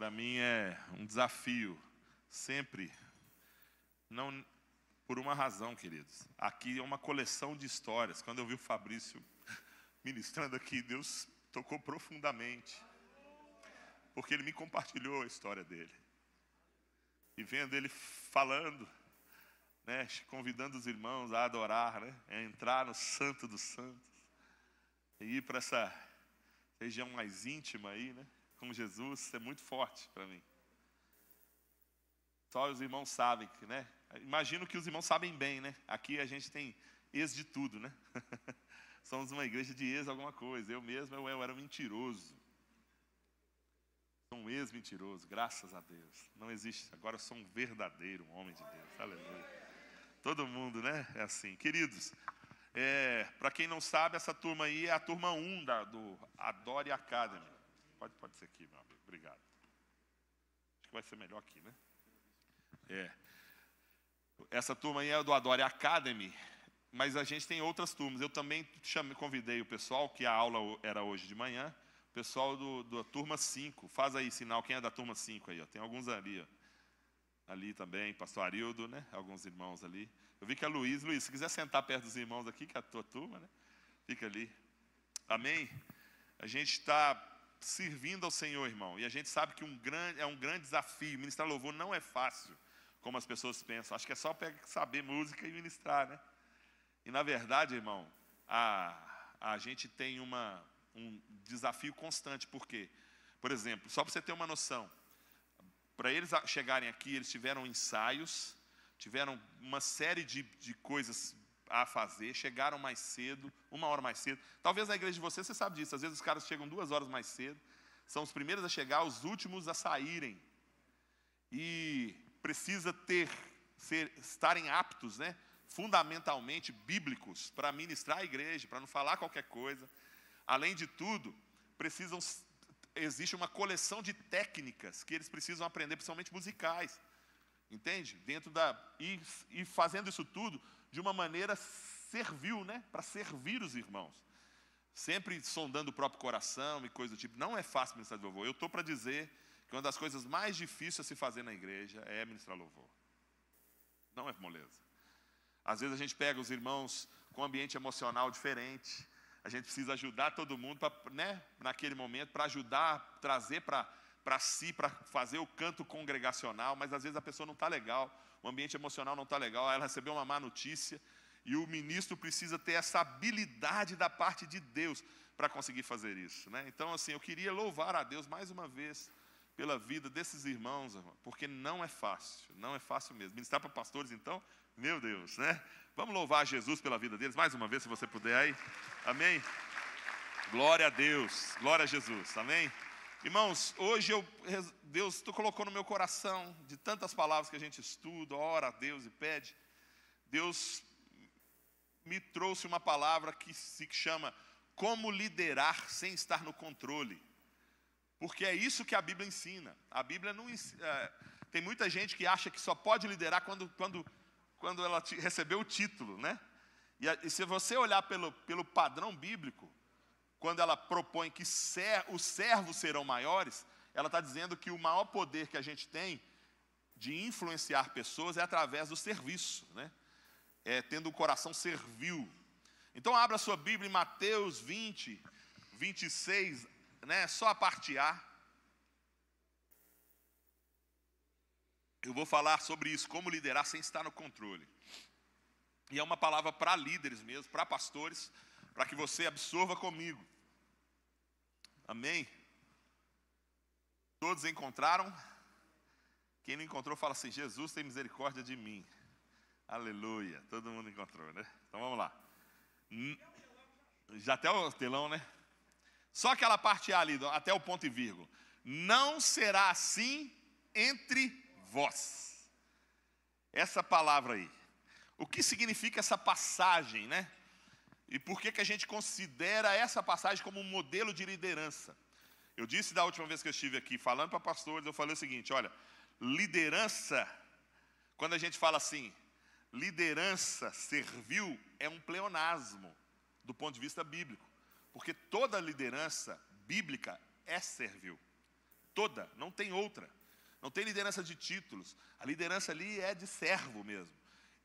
Para mim é um desafio, sempre, não por uma razão, queridos. Aqui é uma coleção de histórias. Quando eu vi o Fabrício ministrando aqui, Deus tocou profundamente, porque ele me compartilhou a história dele. E vendo ele falando, né, convidando os irmãos a adorar, né, a entrar no Santo dos Santos, e ir para essa região mais íntima aí, né, com Jesus, é muito forte para mim. Só os irmãos sabem que, né? Imagino que os irmãos sabem bem, né? Aqui a gente tem ex de tudo, né? Somos uma igreja de ex alguma coisa. Eu mesmo, eu era um mentiroso. Sou um ex-mentiroso, graças a Deus. Não existe. Agora eu sou um verdadeiro homem de Deus. Aleluia. Todo mundo, né? É assim. Queridos, para quem não sabe, essa turma aí é a turma 1 do Adore Academy. Pode ser aqui, meu amigo. Obrigado. Acho que vai ser melhor aqui, né? Essa turma aí é do Adore Academy, mas a gente tem outras turmas. Eu também convidei o pessoal, que a aula era hoje de manhã, o pessoal da turma 5. Faz aí sinal, quem é da turma 5 aí, ó. Tem alguns ali, ó. Ali também, pastor Arildo, né? Alguns irmãos ali. Eu vi que a Luiz, se quiser sentar perto dos irmãos aqui, que é a tua turma, né? Fica ali. Amém? A gente está servindo ao Senhor, irmão, e a gente sabe que é um grande desafio. Ministrar louvor não é fácil, como as pessoas pensam. Acho que é só saber música e ministrar, né? E na verdade, irmão, a gente tem um desafio constante. Por quê? Por exemplo, só para você ter uma noção, para eles chegarem aqui, eles tiveram ensaios, tiveram uma série de coisas a fazer, chegaram mais cedo, 1 hora mais cedo. Talvez na igreja de você sabe disso, às vezes os caras chegam 2 horas mais cedo, são os primeiros a chegar, os últimos a saírem. E precisa estarem aptos, né, fundamentalmente bíblicos, para ministrar a igreja, para não falar qualquer coisa. Além de tudo, existe uma coleção de técnicas que eles precisam aprender, principalmente musicais, entende? E fazendo isso tudo de uma maneira servil, né, para servir os irmãos, sempre sondando o próprio coração e coisa do tipo. Não é fácil ministrar louvor. Eu estou para dizer que uma das coisas mais difíceis a se fazer na igreja é ministrar louvor. Não é moleza. Às vezes a gente pega os irmãos com um ambiente emocional diferente. A gente precisa ajudar todo mundo, né, naquele momento, para ajudar, trazer para si, para fazer o canto congregacional. Mas às vezes a pessoa não está legal, o ambiente emocional não está legal, ela recebeu uma má notícia. E o ministro precisa ter essa habilidade da parte de Deus para conseguir fazer isso, né? Então, assim, eu queria louvar a Deus mais uma vez pela vida desses irmãos, porque não é fácil mesmo. Ministrar para pastores, então, meu Deus, né? Vamos louvar a Jesus pela vida deles, mais uma vez, se você puder aí. Amém? Glória a Deus, glória a Jesus, amém? Irmãos, hoje Deus colocou no meu coração, de tantas palavras que a gente estuda, ora a Deus e pede, Deus me trouxe uma palavra que se chama como liderar sem estar no controle. Porque é isso que a Bíblia ensina. A Bíblia não ensina. Tem muita gente que acha que só pode liderar quando ela recebeu o título, né? E se você olhar pelo padrão bíblico, quando ela propõe que os servos serão maiores, ela está dizendo que o maior poder que a gente tem de influenciar pessoas é através do serviço, né? Tendo um coração servil. Então abra sua Bíblia em Mateus 20, 26, né, só a parte A. Eu vou falar sobre isso, como liderar sem estar no controle. E é uma palavra para líderes mesmo, para pastores, para que você absorva comigo. Amém? Todos encontraram? Quem não encontrou, fala assim: Jesus tem misericórdia de mim. Aleluia, todo mundo encontrou, né? Então vamos lá. Já até o telão, né? Só aquela parte A ali, até o ponto e vírgula. Não será assim entre vós. Essa palavra aí. O que significa essa passagem, né? E por que a gente considera essa passagem como um modelo de liderança? Eu disse da última vez que eu estive aqui falando para pastores, eu falei o seguinte: olha, liderança, quando a gente fala assim, liderança servil, é um pleonasmo do ponto de vista bíblico. Porque toda liderança bíblica é servil. toda, não tem outra. Não tem liderança de títulos. A liderança ali é de servo mesmo.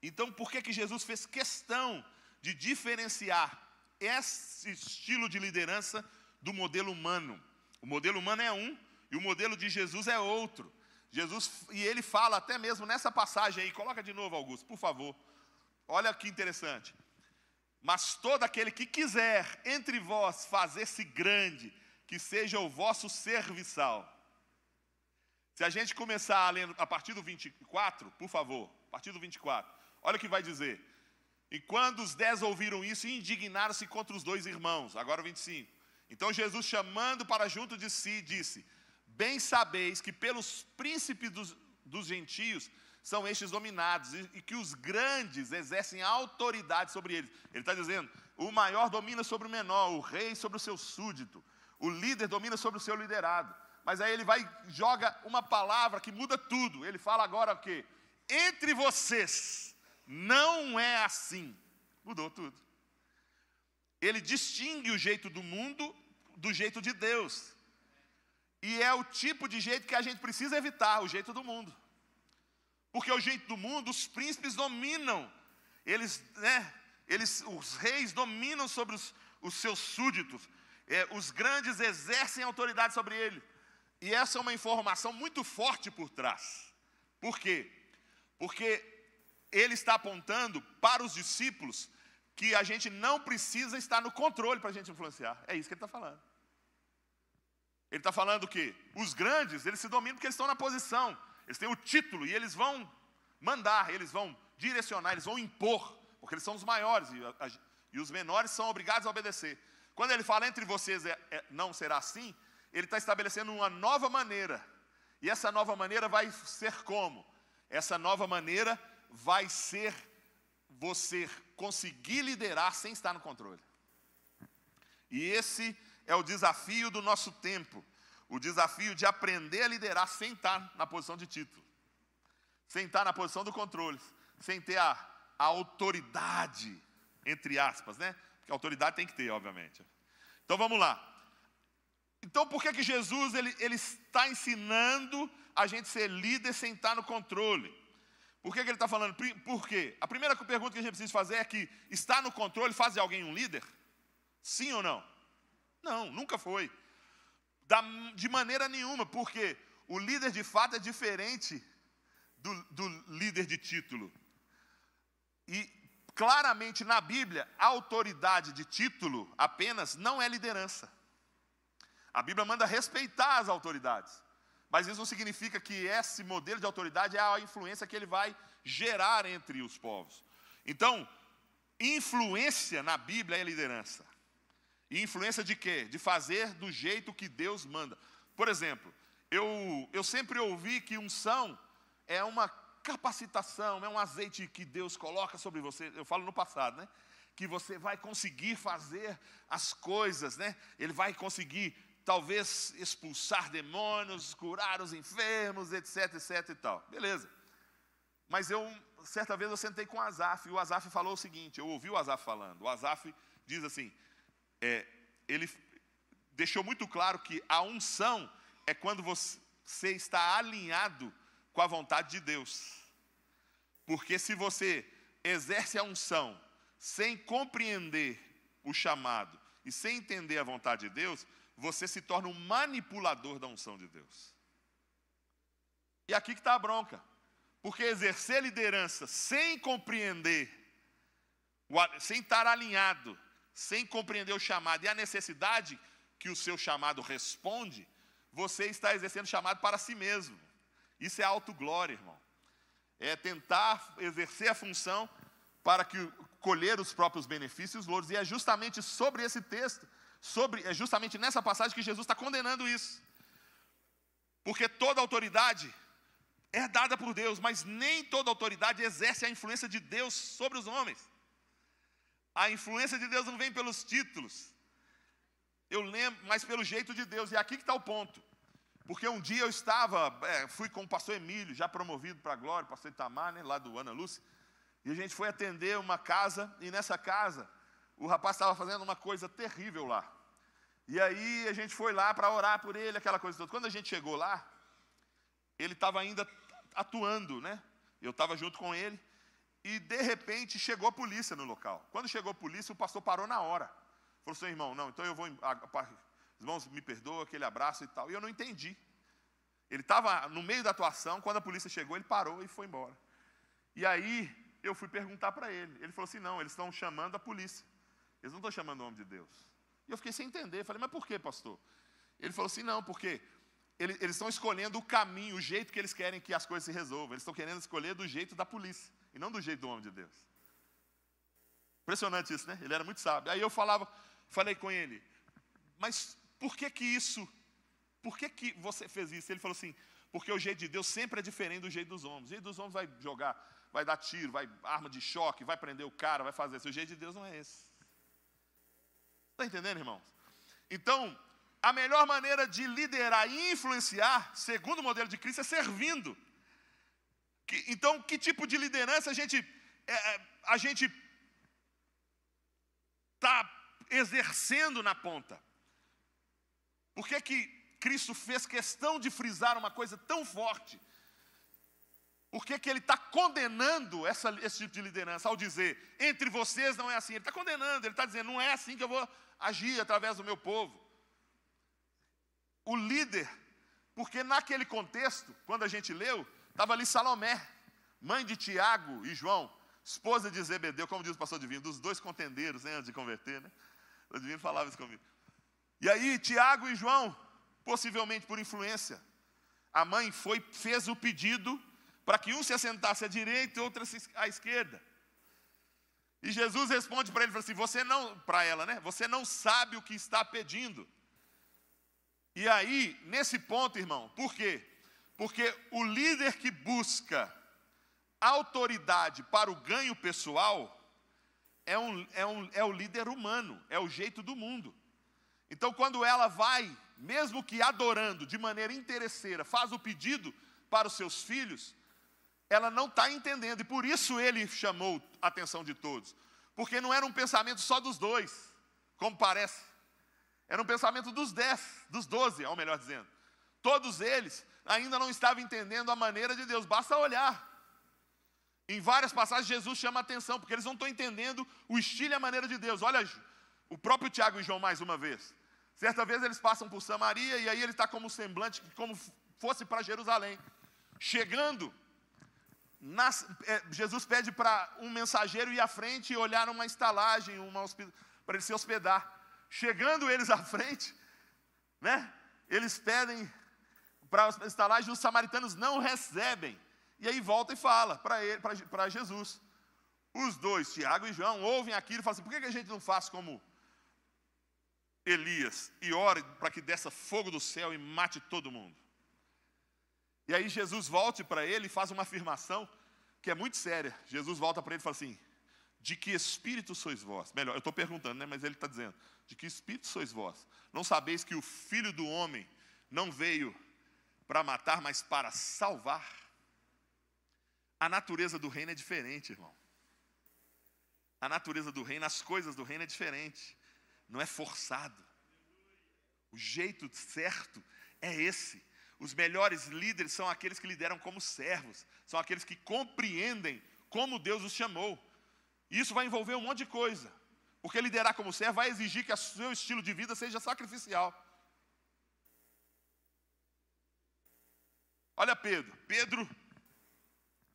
Então, por que Jesus fez questão de diferenciar esse estilo de liderança do modelo humano? O modelo humano é um e o modelo de Jesus é outro. E ele fala até mesmo nessa passagem aí, coloca de novo, Augusto, por favor. Olha que interessante. Mas todo aquele que quiser entre vós fazer-se grande, que seja o vosso serviçal. Se a gente começar a ler a partir do 24, por favor, a partir do 24, olha o que vai dizer. E quando os 10 ouviram isso, indignaram-se contra os 2 irmãos. Agora o 25. Então Jesus, chamando para junto de si, disse: bem sabeis que pelos príncipes dos gentios são estes dominados, e que os grandes exercem autoridade sobre eles. Ele está dizendo, o maior domina sobre o menor, o rei sobre o seu súdito, o líder domina sobre o seu liderado. Mas aí ele joga uma palavra que muda tudo. Ele fala agora o quê? Entre vocês não é assim. Mudou tudo. Ele distingue o jeito do mundo do jeito de Deus. E é o tipo de jeito que a gente precisa evitar, o jeito do mundo. Porque o jeito do mundo, os príncipes dominam. Os reis dominam sobre os seus súditos. Os grandes exercem autoridade sobre ele. E essa é uma informação muito forte por trás. Por quê? Porque ele está apontando para os discípulos que a gente não precisa estar no controle para a gente influenciar. É isso que ele está falando. Ele está falando que os grandes, eles se dominam porque eles estão na posição. Eles têm o título e eles vão mandar, eles vão direcionar, eles vão impor. Porque eles são os maiores e os menores são obrigados a obedecer. Quando ele fala entre vocês não será assim, ele está estabelecendo uma nova maneira. E essa nova maneira vai ser como? Essa nova maneira vai ser você conseguir liderar sem estar no controle. E esse é o desafio do nosso tempo. O desafio de aprender a liderar sem estar na posição de título. Sem estar na posição do controle. Sem ter a autoridade, entre aspas, né? Porque a autoridade tem que ter, obviamente. Então vamos lá. Então por que Jesus ele está ensinando a gente ser líder sem estar no controle? Por que ele está falando? Por quê? A primeira pergunta que a gente precisa fazer é que estar no controle faz de alguém um líder? Sim ou não? Não, nunca foi. De maneira nenhuma, porque o líder de fato é diferente do líder de título. E claramente na Bíblia, a autoridade de título apenas não é liderança. A Bíblia manda respeitar as autoridades. Mas isso não significa que esse modelo de autoridade é a influência que ele vai gerar entre os povos. Então, influência na Bíblia é liderança. E influência de quê? De fazer do jeito que Deus manda. Por exemplo, eu sempre ouvi que unção é uma capacitação, é um azeite que Deus coloca sobre você. Eu falo no passado, né? Que você vai conseguir fazer as coisas, né? Ele vai conseguir, talvez, expulsar demônios, curar os enfermos, etc, etc e tal. Beleza. Mas certa vez eu sentei com o Asaf, e o Asaf falou o seguinte, eu ouvi o Asaf falando. O Asaf diz assim, ele deixou muito claro que a unção é quando você está alinhado com a vontade de Deus. Porque se você exerce a unção sem compreender o chamado e sem entender a vontade de Deus, você se torna um manipulador da unção de Deus. E aqui que está a bronca. Porque exercer liderança sem compreender, sem estar alinhado, sem compreender o chamado e a necessidade que o seu chamado responde, você está exercendo chamado para si mesmo. Isso é autoglória, irmão. É tentar exercer a função para colher os próprios benefícios e os louros. E é justamente sobre esse texto, é justamente nessa passagem que Jesus está condenando isso. Porque toda autoridade é dada por Deus, mas nem toda autoridade exerce a influência de Deus sobre os homens. A influência de Deus não vem pelos títulos, eu lembro, mas pelo jeito de Deus. E aqui que está o ponto. Porque um dia eu fui com o pastor Emílio, já promovido para a glória, o pastor Itamar, né, lá do Ana Lúcia, e a gente foi atender uma casa, e nessa casa, o rapaz estava fazendo uma coisa terrível lá. E aí a gente foi lá para orar por ele, aquela coisa toda. Quando a gente chegou lá, ele estava ainda atuando, né? Eu estava junto com ele. E de repente chegou a polícia no local. Quando chegou a polícia, o pastor parou na hora. Falou assim, irmão, não, então eu vou... Irmãos, me perdoa, aquele abraço e tal. E eu não entendi. Ele estava no meio da atuação, quando a polícia chegou, ele parou e foi embora. E aí eu fui perguntar para ele. Ele falou assim, não, eles estão chamando a polícia. Eles não estão chamando o nome de Deus. E eu fiquei sem entender. Falei, mas por quê, pastor? Ele falou assim, não, porque eles estão escolhendo o caminho, o jeito que eles querem que as coisas se resolvam. Eles estão querendo escolher do jeito da polícia, e não do jeito do homem de Deus. Impressionante isso, né? Ele era muito sábio. Aí eu falei com ele, mas por que isso? Por que você fez isso? Ele falou assim, porque o jeito de Deus sempre é diferente do jeito dos homens. O jeito dos homens vai jogar, vai dar tiro, vai arma de choque, vai prender o cara, vai fazer isso. O jeito de Deus não é esse. Está entendendo, irmãos? Então, a melhor maneira de liderar e influenciar, segundo o modelo de Cristo, é servindo. Então, que tipo de liderança a gente está exercendo na ponta? Por que Cristo fez questão de frisar uma coisa tão forte? Por que ele está condenando esse tipo de liderança ao dizer, entre vocês não é assim? Ele está condenando, ele está dizendo, não é assim que eu vou agir através do meu povo. O líder, porque naquele contexto, quando a gente leu, estava ali Salomé, mãe de Tiago e João, esposa de Zebedeu, como diz o pastor Divino, dos dois contendeiros, né, antes de converter, né? O Divino falava isso comigo. E aí, Tiago e João, possivelmente por influência, a mãe fez o pedido para que um se assentasse à direita e outro à esquerda. E Jesus responde para ele, fala assim, para ela, né? Você não sabe o que está pedindo. E aí, nesse ponto, irmão, por quê? Porque o líder que busca autoridade para o ganho pessoal é o líder humano, é o jeito do mundo. Então, quando ela vai, mesmo que adorando de maneira interesseira, faz o pedido para os seus filhos, ela não está entendendo. E por isso ele chamou a atenção de todos. Porque não era um pensamento só dos dois, como parece. Era um pensamento dos 12, ao melhor dizendo. Todos eles ainda não estavam entendendo a maneira de Deus. Basta olhar. Em várias passagens Jesus chama a atenção, porque eles não estão entendendo o estilo e a maneira de Deus. Olha, o próprio Tiago e João mais uma vez. Certa vez eles passam por Samaria e aí ele está como semblante, como fosse para Jerusalém. Chegando, Jesus pede para um mensageiro ir à frente e olhar uma estalagem, para ele se hospedar. Chegando eles à frente, né, eles pedem para a estalagem, os samaritanos não recebem. E aí volta e fala para Jesus. Os dois, Tiago e João, ouvem aquilo e falam assim, por que a gente não faz como Elias e ore para que desça fogo do céu e mate todo mundo? E aí Jesus volta para ele e faz uma afirmação que é muito séria. Jesus volta para ele e fala assim, de que espírito sois vós? Melhor, eu estou perguntando, né, mas ele está dizendo, de que espírito sois vós? Não sabeis que o Filho do Homem não veio para matar, mas para salvar? A natureza do reino é diferente, irmão. A natureza do reino, as coisas do reino é diferente. Não é forçado. O jeito certo é esse. Os melhores líderes são aqueles que lideram como servos. São aqueles que compreendem como Deus os chamou. Isso vai envolver um monte de coisa. Porque liderar como servo vai exigir que o seu estilo de vida seja sacrificial. Olha Pedro. Pedro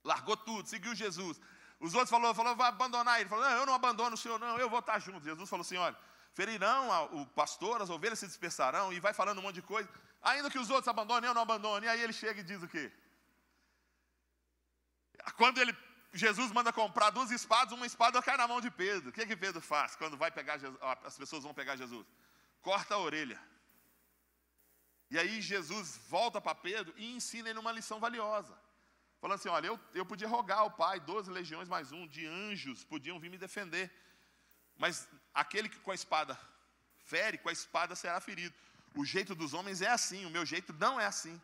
largou tudo, seguiu Jesus. Os outros falou, vai abandonar ele. Ele falou, não, eu não abandono o Senhor, não, eu vou estar junto. Jesus falou assim, olha, ferirão o pastor, as ovelhas se dispersarão, e vai falando um monte de coisa. Ainda que os outros abandonem, eu não abandono. E aí ele chega e diz o quê? Quando Jesus manda comprar 2 espadas, uma espada cai na mão de Pedro. O que Pedro faz quando vai pegar Jesus, as pessoas vão pegar Jesus? Corta a orelha. E aí Jesus volta para Pedro e ensina ele uma lição valiosa. Falando assim, olha, eu podia rogar ao Pai, 12 legiões mais 1 de anjos podiam vir me defender. Mas aquele que com a espada fere, com a espada será ferido. O jeito dos homens é assim, o meu jeito não é assim.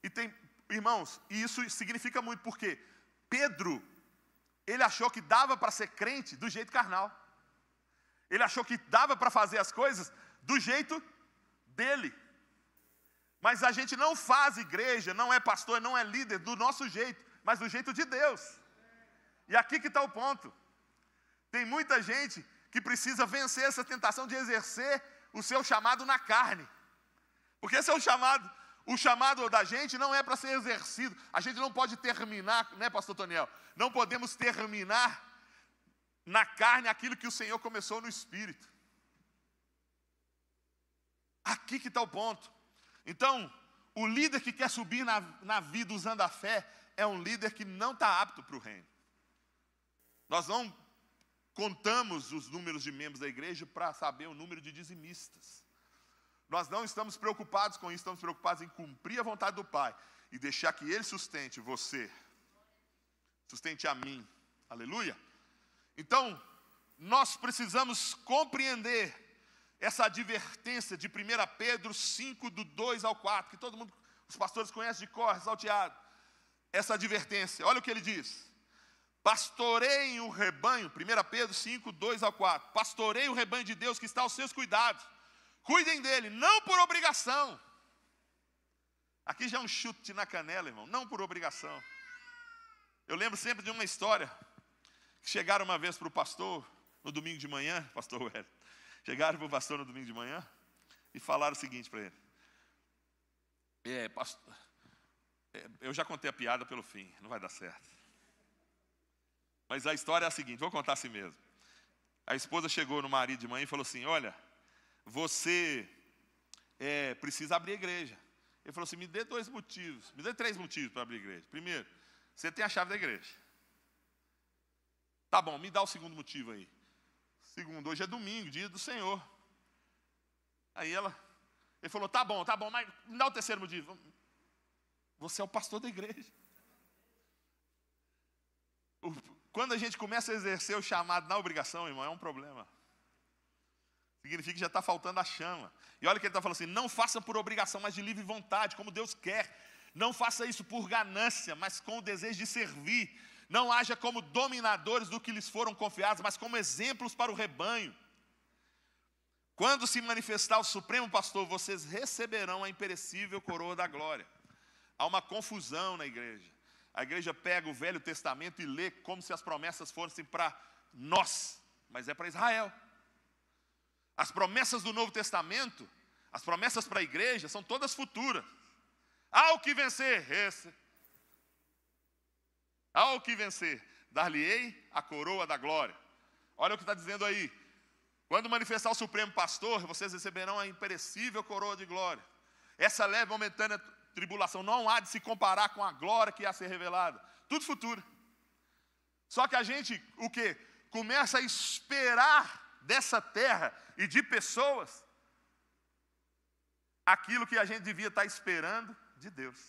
E tem, irmãos, e isso significa muito, porque Pedro, ele achou que dava para ser crente do jeito carnal. Ele achou que dava para fazer as coisas do jeito dele. Mas a gente não faz igreja, não é pastor, não é líder do nosso jeito, mas do jeito de Deus. E aqui que está o ponto. Tem muita gente que precisa vencer essa tentação de exercer o seu chamado na carne. Porque esse é o chamado. O chamado da gente não é para ser exercido. A gente não pode terminar, né, pastor Toniel? Não podemos terminar na carne aquilo que o Senhor começou no Espírito. Aqui que está o ponto. Então, o líder que quer subir na vida usando a fé é um líder que não está apto para o reino. Nós não contamos os números de membros da igreja para saber o número de dizimistas. Nós não estamos preocupados com isso, estamos preocupados em cumprir a vontade do Pai e deixar que Ele sustente você, sustente a mim. Aleluia? Então, nós precisamos compreender essa advertência de 1 Pedro 5, do 2 ao 4, que todo mundo, os pastores conhecem de cor, salteado. Essa advertência, olha o que ele diz. Pastoreiem o rebanho, 1 Pedro 5, 2 ao 4. Pastoreiem o rebanho de Deus que está aos seus cuidados. Cuidem dele, não por obrigação. Aqui já é um chute na canela, irmão, não por obrigação. Eu lembro sempre de uma história, que chegaram uma vez para o pastor, no domingo de manhã, pastor Hélio, chegaram para o pastor no domingo de manhã, e falaram o seguinte para ele. Pastor, eu já contei a piada pelo fim, não vai dar certo. Mas a história é a seguinte, vou contar assim mesmo. A esposa chegou no marido de manhã e falou assim, olha, você precisa abrir a igreja. Ele falou assim, me dê 2 motivos, me dê 3 motivos para abrir a igreja. Primeiro, você tem a chave da igreja. Tá bom, me dá o segundo motivo aí. Segundo, hoje é domingo, dia do Senhor. Aí ele falou, tá bom, mas me dá o terceiro motivo. Você é o pastor da igreja. Quando a gente começa a exercer o chamado na obrigação, irmão, é um problema. Significa que já está faltando a chama. E olha o que ele está falando assim, não faça por obrigação, mas de livre vontade, como Deus quer. Não faça isso por ganância, mas com o desejo de servir. Não haja como dominadores do que lhes foram confiados, mas como exemplos para o rebanho. Quando se manifestar o Supremo Pastor, vocês receberão a imperecível coroa da glória. Há uma confusão na igreja. A igreja pega o Velho Testamento e lê como se as promessas fossem para nós, mas é para Israel. As promessas do Novo Testamento, as promessas para a igreja, são todas futuras. Ao que vencer, ao que vencer, dar-lhe-ei a coroa da glória. Olha o que está dizendo aí. Quando manifestar o Supremo Pastor, vocês receberão a imperecível coroa de glória. Essa leve momentânea tribulação não há de se comparar com a glória que há a ser revelada. Tudo futuro. Só que a gente, o quê? Começa a esperar dessa terra e de pessoas aquilo que a gente devia estar esperando de Deus.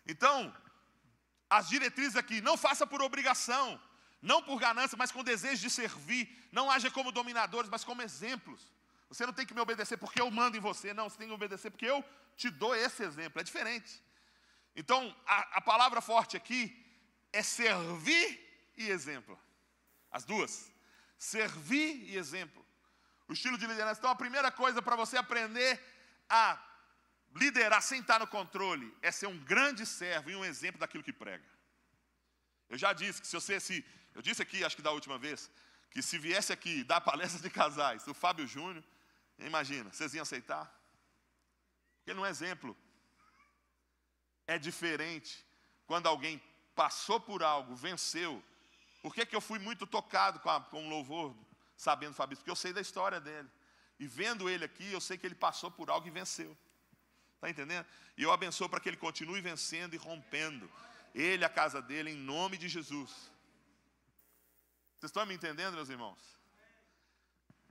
Então, as diretrizes aqui, não faça por obrigação, não por ganância, mas com desejo de servir. Não haja como dominadores, mas como exemplos. Você não tem que me obedecer porque eu mando em você. Não, você tem que me obedecer porque eu te dou esse exemplo. É diferente. Então, a palavra forte aqui é servir e exemplo. As duas. Servir e exemplo. O estilo de liderança. Então, a primeira coisa para você aprender a liderar sem estar no controle é ser um grande servo e um exemplo daquilo que prega. Eu já disse que eu disse aqui, acho que da última vez, que se viesse aqui dar palestra de casais, o Fábio Júnior, imagina, vocês iam aceitar? Porque não é exemplo. É diferente quando alguém passou por algo, venceu. Por que eu fui muito tocado com o louvor, sabendo Fabrício? Porque eu sei da história dele. E vendo ele aqui, eu sei que ele passou por algo e venceu. Está entendendo? E eu abençoo para que ele continue vencendo e rompendo. Ele, a casa dele, em nome de Jesus. Vocês estão me entendendo, meus irmãos?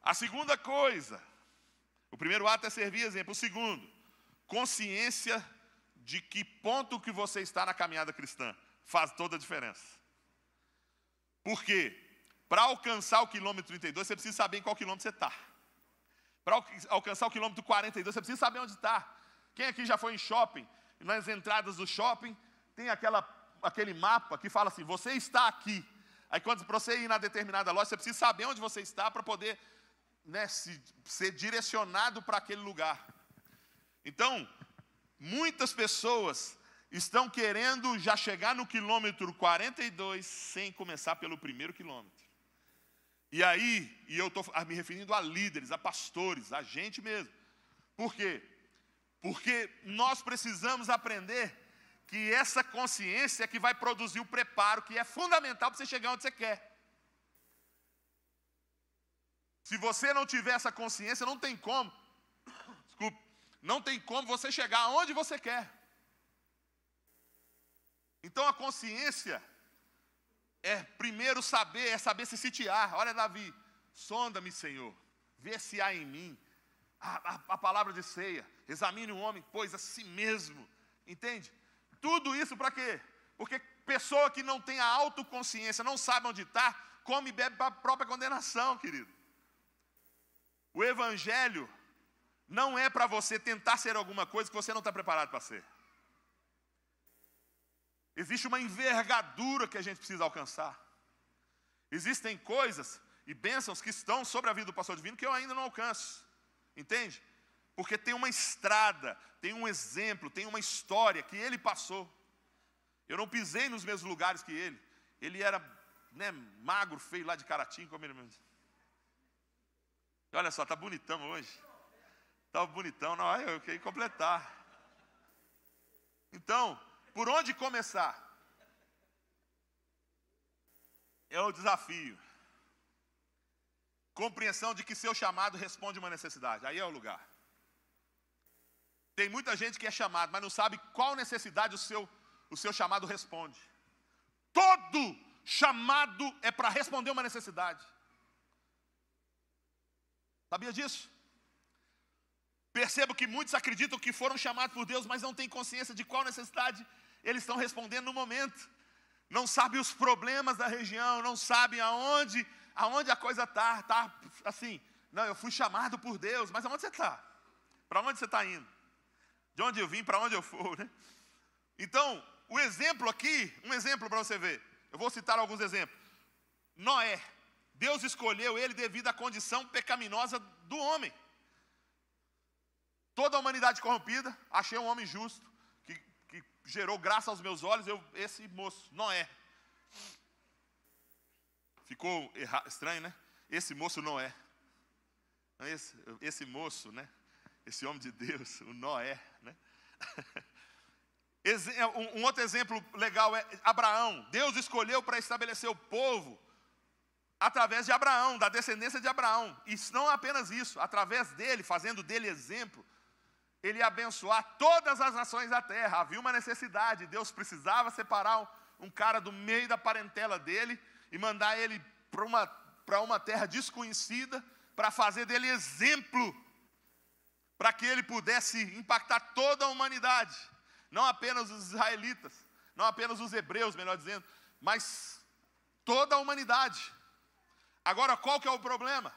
A segunda coisa, o primeiro ato é servir exemplo. O segundo, consciência de que ponto que você está na caminhada cristã. Faz toda a diferença. Por quê? Para alcançar o quilômetro 32, você precisa saber em qual quilômetro você está. Para alcançar o quilômetro 42, você precisa saber onde está. Quem aqui já foi em shopping? Nas entradas do shopping, tem aquele mapa que fala assim, você está aqui. Aí quando você ir na determinada loja, você precisa saber onde você está para poder né, ser direcionado para aquele lugar. Então, muitas pessoas estão querendo já chegar no quilômetro 42 sem começar pelo primeiro quilômetro. E aí, eu estou me referindo a líderes, a pastores, a gente mesmo. Por quê? Porque nós precisamos aprender que essa consciência é que vai produzir o preparo, que é fundamental para você chegar onde você quer. Se você não tiver essa consciência, não tem como, não tem como você chegar aonde você quer. Então a consciência é primeiro saber, é saber se sitiar. Olha Davi, sonda-me, Senhor, vê se há em mim a palavra de ceia, examine o homem, pois a si mesmo, entende? Tudo isso para quê? Porque pessoa que não tem a autoconsciência, não sabe onde está, come e bebe para a própria condenação, querido. O evangelho não é para você tentar ser alguma coisa que você não está preparado para ser. Existe uma envergadura que a gente precisa alcançar. Existem coisas e bênçãos que estão sobre a vida do pastor divino que eu ainda não alcanço. Entende? Porque tem uma estrada, tem um exemplo, tem uma história que ele passou. Eu não pisei nos mesmos lugares que ele. Ele era, né, magro, feio, lá de Caratinga, como ele mesmo. Olha só, está bonitão hoje. Está bonitão, não, eu queria completar. Então, por onde começar? É o desafio. Compreensão de que seu chamado responde uma necessidade. Aí é o lugar. Tem muita gente que é chamado, mas não sabe qual necessidade o seu chamado responde. Todo chamado é para responder uma necessidade. Sabia disso? Percebo que muitos acreditam que foram chamados por Deus, mas não têm consciência de qual necessidade eles estão respondendo no momento. Não sabem os problemas da região, não sabem aonde a coisa está. Tá assim, não, eu fui chamado por Deus, mas aonde você está? Para onde você está indo? De onde eu vim, para onde eu for, né? Então, o exemplo aqui, um exemplo para você ver. Eu vou citar alguns exemplos. Noé. Deus escolheu ele devido à condição pecaminosa do homem. Toda a humanidade corrompida, achei um homem justo, que gerou graça aos meus olhos, esse moço, Noé. Ficou estranho, né? Esse moço Noé. Esse moço, né? Esse homem de Deus, o Noé, né? Um outro exemplo legal é Abraão. Deus escolheu para estabelecer o povo através de Abraão, da descendência de Abraão. E não apenas isso, através dele, fazendo dele exemplo, ele ia abençoar todas as nações da terra. Havia uma necessidade, Deus precisava separar um cara do meio da parentela dele e mandar ele para uma terra desconhecida, para fazer dele exemplo, para que ele pudesse impactar toda a humanidade, não apenas os israelitas, não apenas os hebreus, melhor dizendo, mas toda a humanidade. Agora, qual que é o problema?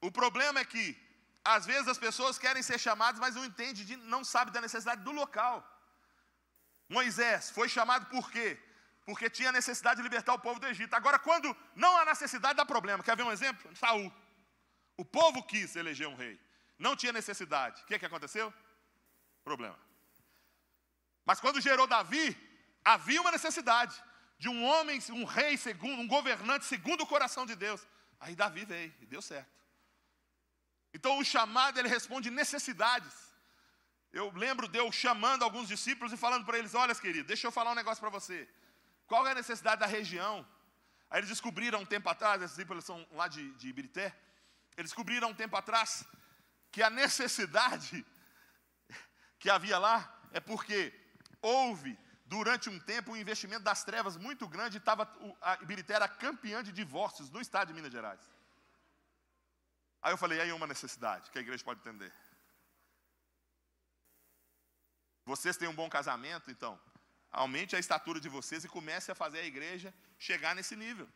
O problema é que, às vezes, as pessoas querem ser chamadas, mas não sabem da necessidade do local. Moisés foi chamado por quê? Porque tinha necessidade de libertar o povo do Egito. Agora, quando não há necessidade, dá problema. Quer ver um exemplo? Saul. O povo quis eleger um rei. Não tinha necessidade. O que aconteceu? Problema. Mas quando gerou Davi, havia uma necessidade de um homem, um rei segundo, um governante segundo o coração de Deus. Aí Davi veio e deu certo. Então o chamado, ele responde necessidades. Eu lembro de eu chamando alguns discípulos e falando para eles: olha, querido, deixa eu falar um negócio para você. Qual é a necessidade da região? Aí eles descobriram um tempo atrás, esses discípulos são lá de Ibirité, eles descobriram um tempo atrás que a necessidade que havia lá é porque houve, durante um tempo, um investimento das trevas muito grande, a Ibirité era campeã de divórcios no estado de Minas Gerais. Aí eu falei, aí é uma necessidade que a igreja pode entender. Vocês têm um bom casamento, então aumente a estatura de vocês e comece a fazer a igreja chegar nesse nível.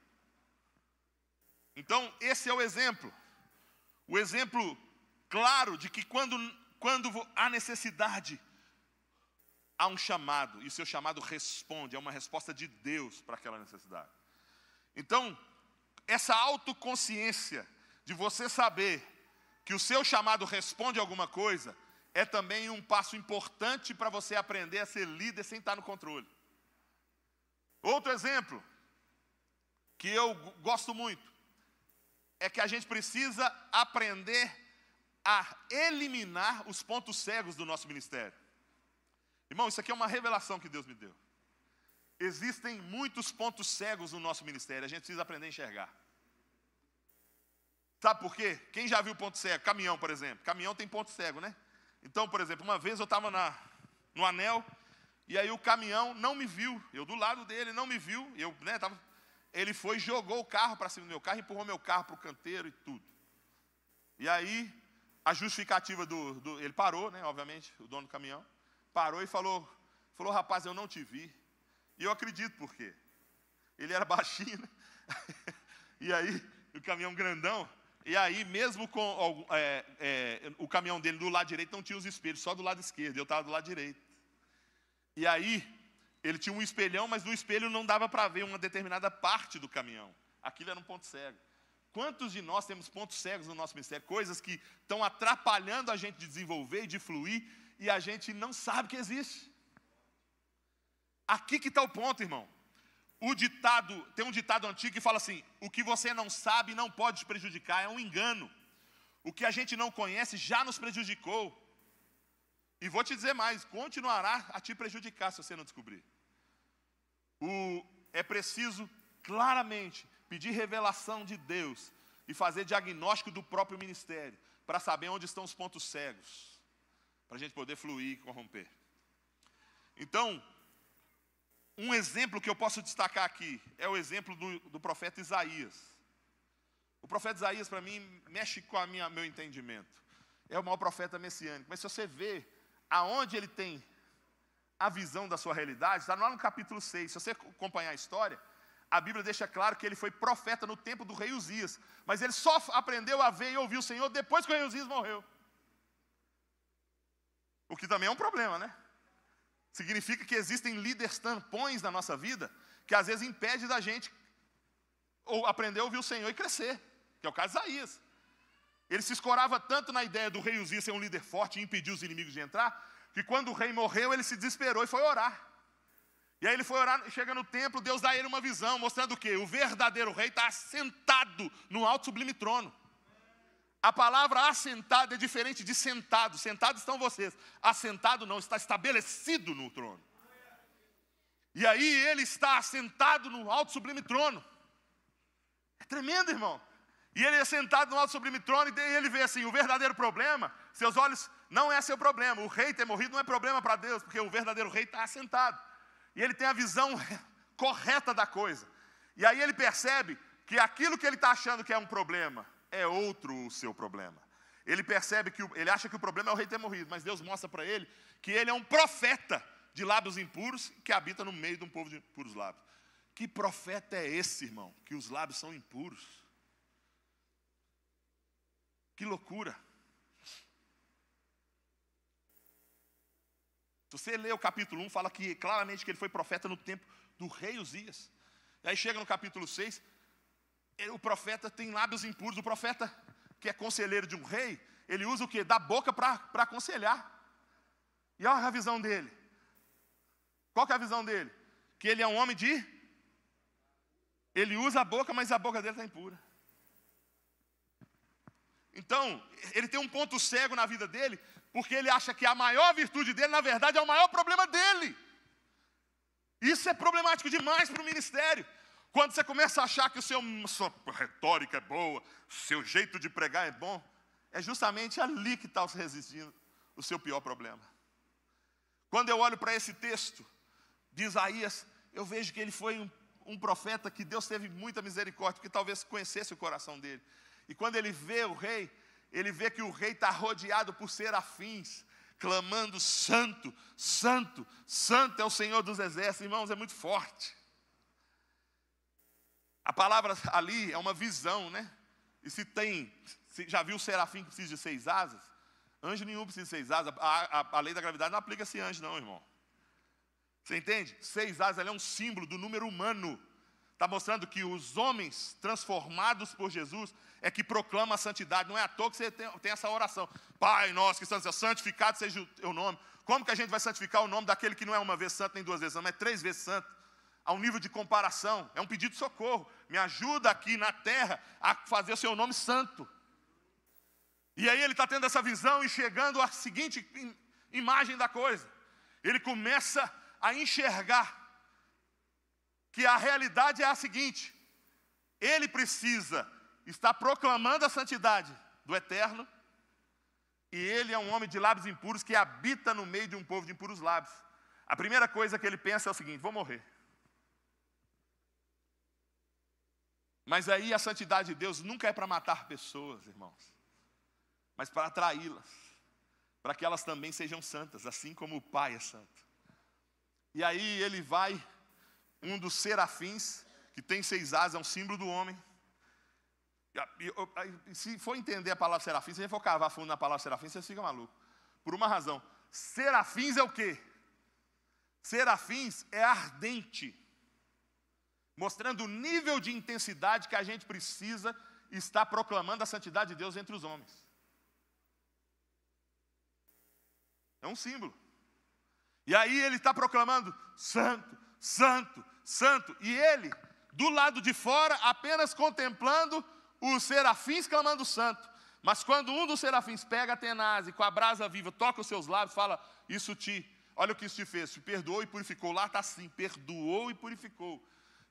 Então, esse é o exemplo. O exemplo claro de que quando há necessidade, há um chamado, e o seu chamado responde, é uma resposta de Deus para aquela necessidade. Então, essa autoconsciência de você saber que o seu chamado responde a alguma coisa, é também um passo importante para você aprender a ser líder sem estar no controle. Outro exemplo, que eu gosto muito, é que a gente precisa aprender a eliminar os pontos cegos do nosso ministério. Irmão, isso aqui é uma revelação que Deus me deu. Existem muitos pontos cegos no nosso ministério, a gente precisa aprender a enxergar. Sabe por quê? Quem já viu ponto cego? Caminhão, por exemplo. Caminhão tem ponto cego, né? Então, por exemplo, uma vez eu estava no anel, e aí o caminhão não me viu. Eu do lado dele, não me viu. Ele foi e jogou o carro para cima do meu carro, empurrou meu carro para o canteiro e tudo. E aí, a justificativa ele parou, né? Obviamente, o dono do caminhão, parou e falou, rapaz, eu não te vi. E eu acredito por quê. Ele era baixinho, né? E aí, o caminhão grandão. E aí, mesmo com o caminhão dele do lado direito, não tinha os espelhos, só do lado esquerdo. Eu estava do lado direito. E aí, ele tinha um espelhão, mas no espelho não dava para ver uma determinada parte do caminhão. Aquilo era um ponto cego. Quantos de nós temos pontos cegos no nosso ministério? Coisas que estão atrapalhando a gente de desenvolver e de fluir, e a gente não sabe que existe. Aqui que está o ponto, irmão. Tem um ditado antigo que fala assim: o que você não sabe não pode te prejudicar, é um engano. O que a gente não conhece já nos prejudicou. E vou te dizer mais, continuará a te prejudicar se você não descobrir. É preciso claramente pedir revelação de Deus e fazer diagnóstico do próprio ministério, para saber onde estão os pontos cegos, para a gente poder fluir e corromper. Então, um exemplo que eu posso destacar aqui é o exemplo do profeta Isaías. O profeta Isaías, para mim, mexe com meu entendimento. É o maior profeta messiânico. Mas se você vê aonde ele tem a visão da sua realidade, está lá no capítulo 6. Se você acompanhar a história, a Bíblia deixa claro que ele foi profeta no tempo do rei Uzias. Mas ele só aprendeu a ver e ouvir o Senhor depois que o rei Uzias morreu. O que também é um problema, né? Significa que existem líderes tampões na nossa vida que às vezes impedem da gente ou aprender a ouvir o Senhor e crescer, que é o caso de Isaías. Ele se escorava tanto na ideia do rei Uzias ser um líder forte e impedir os inimigos de entrar, que quando o rei morreu, ele se desesperou e foi orar. E aí ele foi orar, chega no templo, Deus dá a ele uma visão, mostrando o quê? O verdadeiro rei está assentado no alto sublime trono. A palavra assentado é diferente de sentado. Sentados estão vocês. Assentado não, está estabelecido no trono. E aí ele está assentado no alto sublime trono. É tremendo, irmão. E ele é sentado no alto sublime trono e ele vê assim, o verdadeiro problema, seus olhos não é seu problema. O rei ter morrido não é problema para Deus, porque o verdadeiro rei está assentado. E ele tem a visão correta da coisa. E aí ele percebe que aquilo que ele está achando que é um problema, é outro o seu problema. Ele percebe ele acha que o problema é o rei ter morrido, mas Deus mostra para ele que ele é um profeta de lábios impuros que habita no meio de um povo de impuros lábios. Que profeta é esse, irmão? Que os lábios são impuros. Que loucura. Se você ler o capítulo 1, fala que claramente que ele foi profeta no tempo do rei Uzias. E aí chega no capítulo 6, o profeta tem lábios impuros. O profeta, que é conselheiro de um rei, ele usa o quê? Da boca para aconselhar. E olha a visão dele. Qual que é a visão dele? Que ele é um homem ele usa a boca, mas a boca dele está impura. Então, ele tem um ponto cego na vida dele, porque ele acha que a maior virtude dele, na verdade, é o maior problema dele. Isso é problemático demais para o ministério. Quando você começa a achar que sua retórica é boa, seu jeito de pregar é bom, é justamente ali que está resistindo o seu pior problema. Quando eu olho para esse texto de Isaías, eu vejo que ele foi um profeta que Deus teve muita misericórdia, porque talvez conhecesse o coração dele. E quando ele vê o rei, ele vê que o rei está rodeado por serafins, clamando: santo, santo, santo é o Senhor dos exércitos. Irmãos, é muito forte. A palavra ali é uma visão, né? E se já viu o serafim que precisa de 6 asas? Anjo nenhum precisa de 6 asas. A lei da gravidade não aplica esse anjo não, irmão. Você entende? 6 asas é um símbolo do número humano. Está mostrando que os homens transformados por Jesus é que proclamam a santidade. Não é à toa que você tem essa oração. Pai nosso que estás no céu, santificado seja o teu nome. Como que a gente vai santificar o nome daquele que não é uma vez santo, nem 2 vezes santo, mas 3 vezes santo? Há um nível de comparação. É um pedido de socorro. Me ajuda aqui na terra a fazer o seu nome santo. E aí ele está tendo essa visão e chegando à seguinte imagem da coisa. Ele começa a enxergar que a realidade é a seguinte: ele precisa estar proclamando a santidade do Eterno, e ele é um homem de lábios impuros que habita no meio de um povo de impuros lábios. A primeira coisa que ele pensa é o seguinte: vou morrer. Mas aí a santidade de Deus nunca é para matar pessoas, irmãos, mas para atraí-las, para que elas também sejam santas, assim como o Pai é santo. E aí ele vai, um dos serafins, que tem 6 asas, é um símbolo do homem. E se for entender a palavra serafim, se a gente for cavar fundo na palavra serafim, você fica maluco. Por uma razão. Serafins é o quê? Serafins é ardente, mostrando o nível de intensidade que a gente precisa estar proclamando a santidade de Deus entre os homens. É um símbolo. E aí ele está proclamando: santo, santo, santo. E ele, do lado de fora, apenas contemplando os serafins clamando santo. Mas quando um dos serafins pega a tenaz e com a brasa viva toca os seus lábios, fala: olha o que isso te fez, te perdoou e purificou. Lá está assim, perdoou e purificou.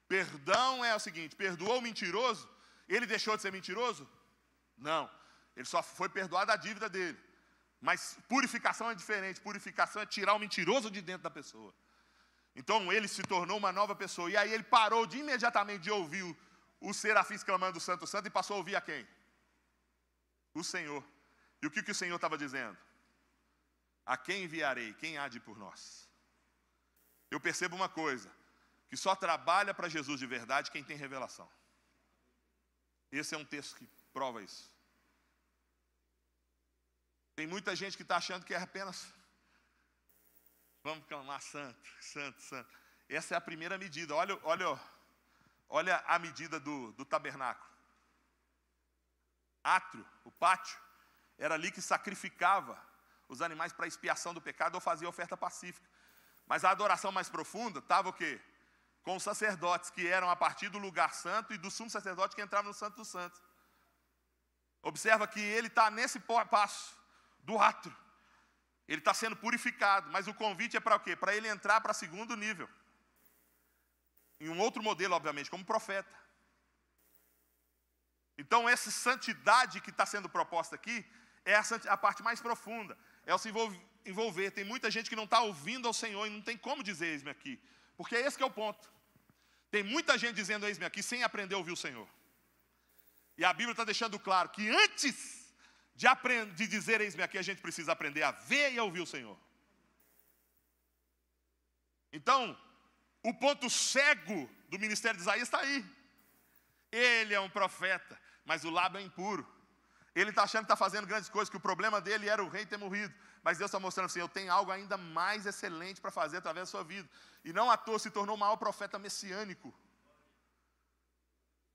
Perdão é o seguinte: perdoou o mentiroso, ele deixou de ser mentiroso? Não, ele só foi perdoado a dívida dele. Mas purificação é diferente. Purificação é tirar o mentiroso de dentro da pessoa. Então ele se tornou uma nova pessoa. E aí ele parou imediatamente de ouvir os serafins clamando santo, santo, e passou a ouvir a quem? O Senhor. E o que o Senhor estava dizendo? A quem enviarei? Quem há de ir por nós? Eu percebo uma coisa: que só trabalha para Jesus de verdade quem tem revelação. Esse é um texto que prova isso. Tem muita gente que está achando que é apenas vamos clamar santo, santo, santo. Essa é a primeira medida. Olha a medida do tabernáculo. Átrio, o pátio, era ali que sacrificava os animais para expiação do pecado ou fazia oferta pacífica. Mas a adoração mais profunda estava o quê? Com os sacerdotes, que eram a partir do lugar santo, e do sumo sacerdote que entrava no santo dos santos. Observa que ele está nesse passo do átrio. Ele está sendo purificado, mas o convite é para o quê? Para ele entrar para 2º nível. Em um outro modelo, obviamente, como profeta. Então, essa santidade que está sendo proposta aqui é a parte mais profunda. É o se envolver. Tem muita gente que não está ouvindo ao Senhor e não tem como dizer eis-me aqui. Porque esse que é o ponto. Tem muita gente dizendo eis-me aqui sem aprender a ouvir o Senhor. E a Bíblia está deixando claro que antes de dizer eis-me aqui, a gente precisa aprender a ver e a ouvir o Senhor. Então, o ponto cego do ministério de Isaías está aí. Ele é um profeta, mas o lábio é impuro. Ele está achando que está fazendo grandes coisas, que o problema dele era o rei ter morrido. Mas Deus está mostrando assim: eu tenho algo ainda mais excelente para fazer através da sua vida. E não à toa se tornou o maior profeta messiânico,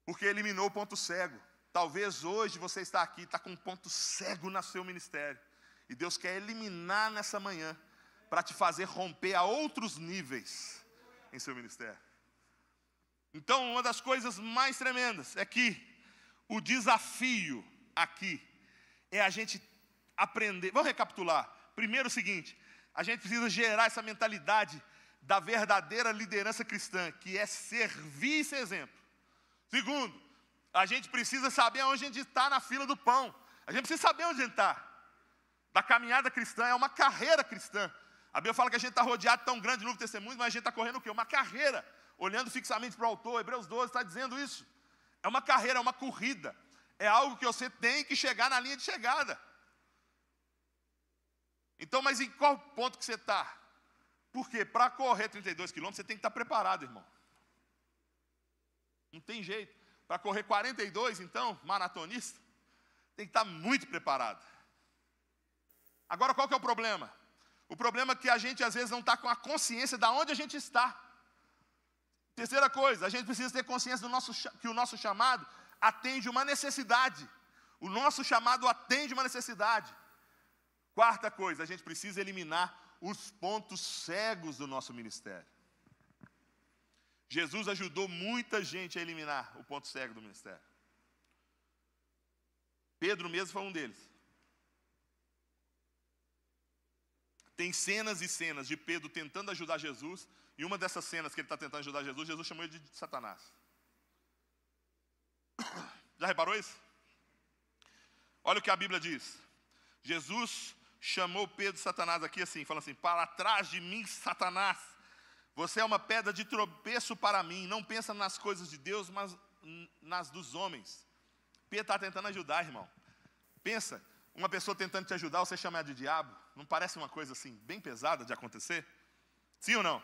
porque eliminou o ponto cego. Talvez hoje você está aqui, está com um ponto cego no seu ministério. E Deus quer eliminar nessa manhã, para te fazer romper a outros níveis em seu ministério. Então, uma das coisas mais tremendas é que o desafio aqui é a gente aprender. Vamos recapitular. Primeiro o seguinte: a gente precisa gerar essa mentalidade da verdadeira liderança cristã, que é servir e ser exemplo. Segundo, a gente precisa saber onde a gente está na fila do pão. A gente precisa saber onde a gente está. Da caminhada cristã, é uma carreira cristã. A Bíblia fala que a gente está rodeado de tão grande número de testemunhos, mas a gente está correndo o quê? Uma carreira, olhando fixamente para o autor. Hebreus 12 está dizendo isso. É uma carreira, é uma corrida. É algo que você tem que chegar na linha de chegada. Então, mas em qual ponto que você está? Porque para correr 32 quilômetros, você tem que estar preparado, irmão. Não tem jeito. Para correr 42, então, maratonista, tem que estar muito preparado. Agora, qual que é o problema? O problema é que a gente, às vezes, não está com a consciência de onde a gente está. Terceira coisa, a gente precisa ter consciência que o nosso chamado atende uma necessidade. O nosso chamado atende uma necessidade. Quarta coisa, a gente precisa eliminar os pontos cegos do nosso ministério. Jesus ajudou muita gente a eliminar o ponto cego do ministério. Pedro mesmo foi um deles. Tem cenas e cenas de Pedro tentando ajudar Jesus, e uma dessas cenas que ele está tentando ajudar Jesus, Jesus chamou ele de Satanás. Já reparou isso? Olha o que a Bíblia diz. Jesus chamou Pedro de Satanás aqui assim, falando assim: para trás de mim, Satanás, você é uma pedra de tropeço para mim, não pensa nas coisas de Deus, mas nas dos homens. Pedro está tentando ajudar, irmão. Pensa, uma pessoa tentando te ajudar, você chamar de diabo, não parece uma coisa assim, bem pesada de acontecer? Sim ou não?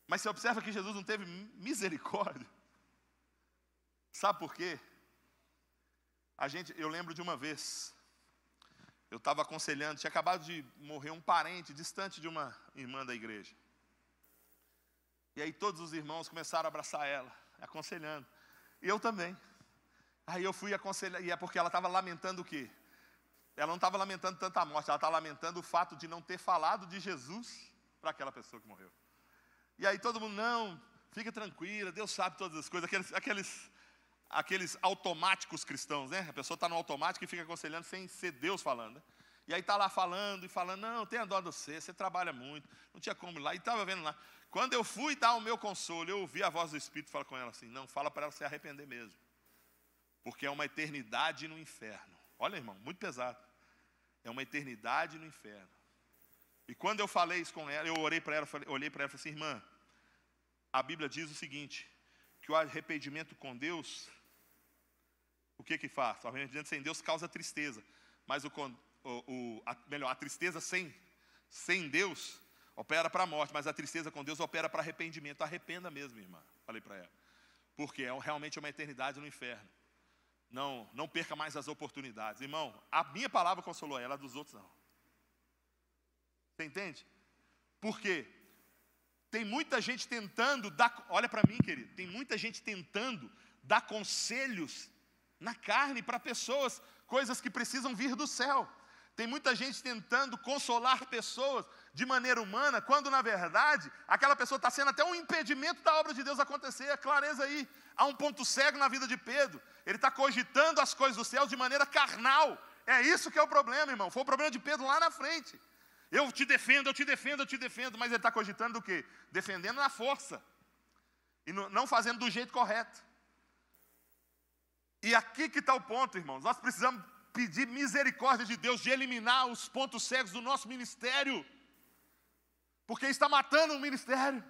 Mas você observa que Jesus não teve misericórdia. Sabe por quê? Eu lembro de uma vez, eu estava aconselhando, tinha acabado de morrer um parente distante de uma irmã da igreja. E aí todos os irmãos começaram a abraçar ela, aconselhando. E eu também. Aí eu fui aconselhar, e é porque ela estava lamentando o quê? Ela não estava lamentando tanta morte, ela estava lamentando o fato de não ter falado de Jesus para aquela pessoa que morreu. E aí todo mundo, não, fica tranquila, Deus sabe todas as coisas, aqueles automáticos cristãos, né? A pessoa está no automático e fica aconselhando sem ser Deus falando, né? E aí está lá falando e falando, não, tenha dó de você trabalha muito, não tinha como ir lá, e estava vendo lá. Quando eu fui dar o meu consolo, eu ouvi a voz do Espírito falar com ela assim, não, fala para ela se arrepender mesmo, porque é uma eternidade no inferno. Olha, irmão, muito pesado. É uma eternidade no inferno. E quando eu falei isso com ela, eu olhei para ela e falei assim, irmã, a Bíblia diz o seguinte, que o arrependimento com Deus, o que faz? O arrependimento sem Deus causa tristeza, mas a tristeza sem Deus opera para a morte, mas a tristeza com Deus opera para arrependimento. Arrependa mesmo, irmã, falei para ela, porque é realmente uma eternidade no inferno. Não perca mais as oportunidades. Irmão, a minha palavra consolou ela, a dos outros não. Você entende? Por quê? Tem muita gente tentando dar, olha para mim, querido, tem muita gente tentando dar conselhos na carne para pessoas, coisas que precisam vir do céu. Tem muita gente tentando consolar pessoas de maneira humana, quando na verdade, aquela pessoa está sendo até um impedimento da obra de Deus acontecer. A clareza aí, há um ponto cego na vida de Pedro. Ele está cogitando as coisas do céu de maneira carnal. É isso que é o problema, irmão. Foi o problema de Pedro lá na frente. Eu te defendo, mas ele está cogitando do quê? Defendendo na força. E não fazendo do jeito correto. E aqui que está o ponto, irmãos. Nós precisamos pedir misericórdia de Deus de eliminar os pontos cegos do nosso ministério. Porque está matando o ministério.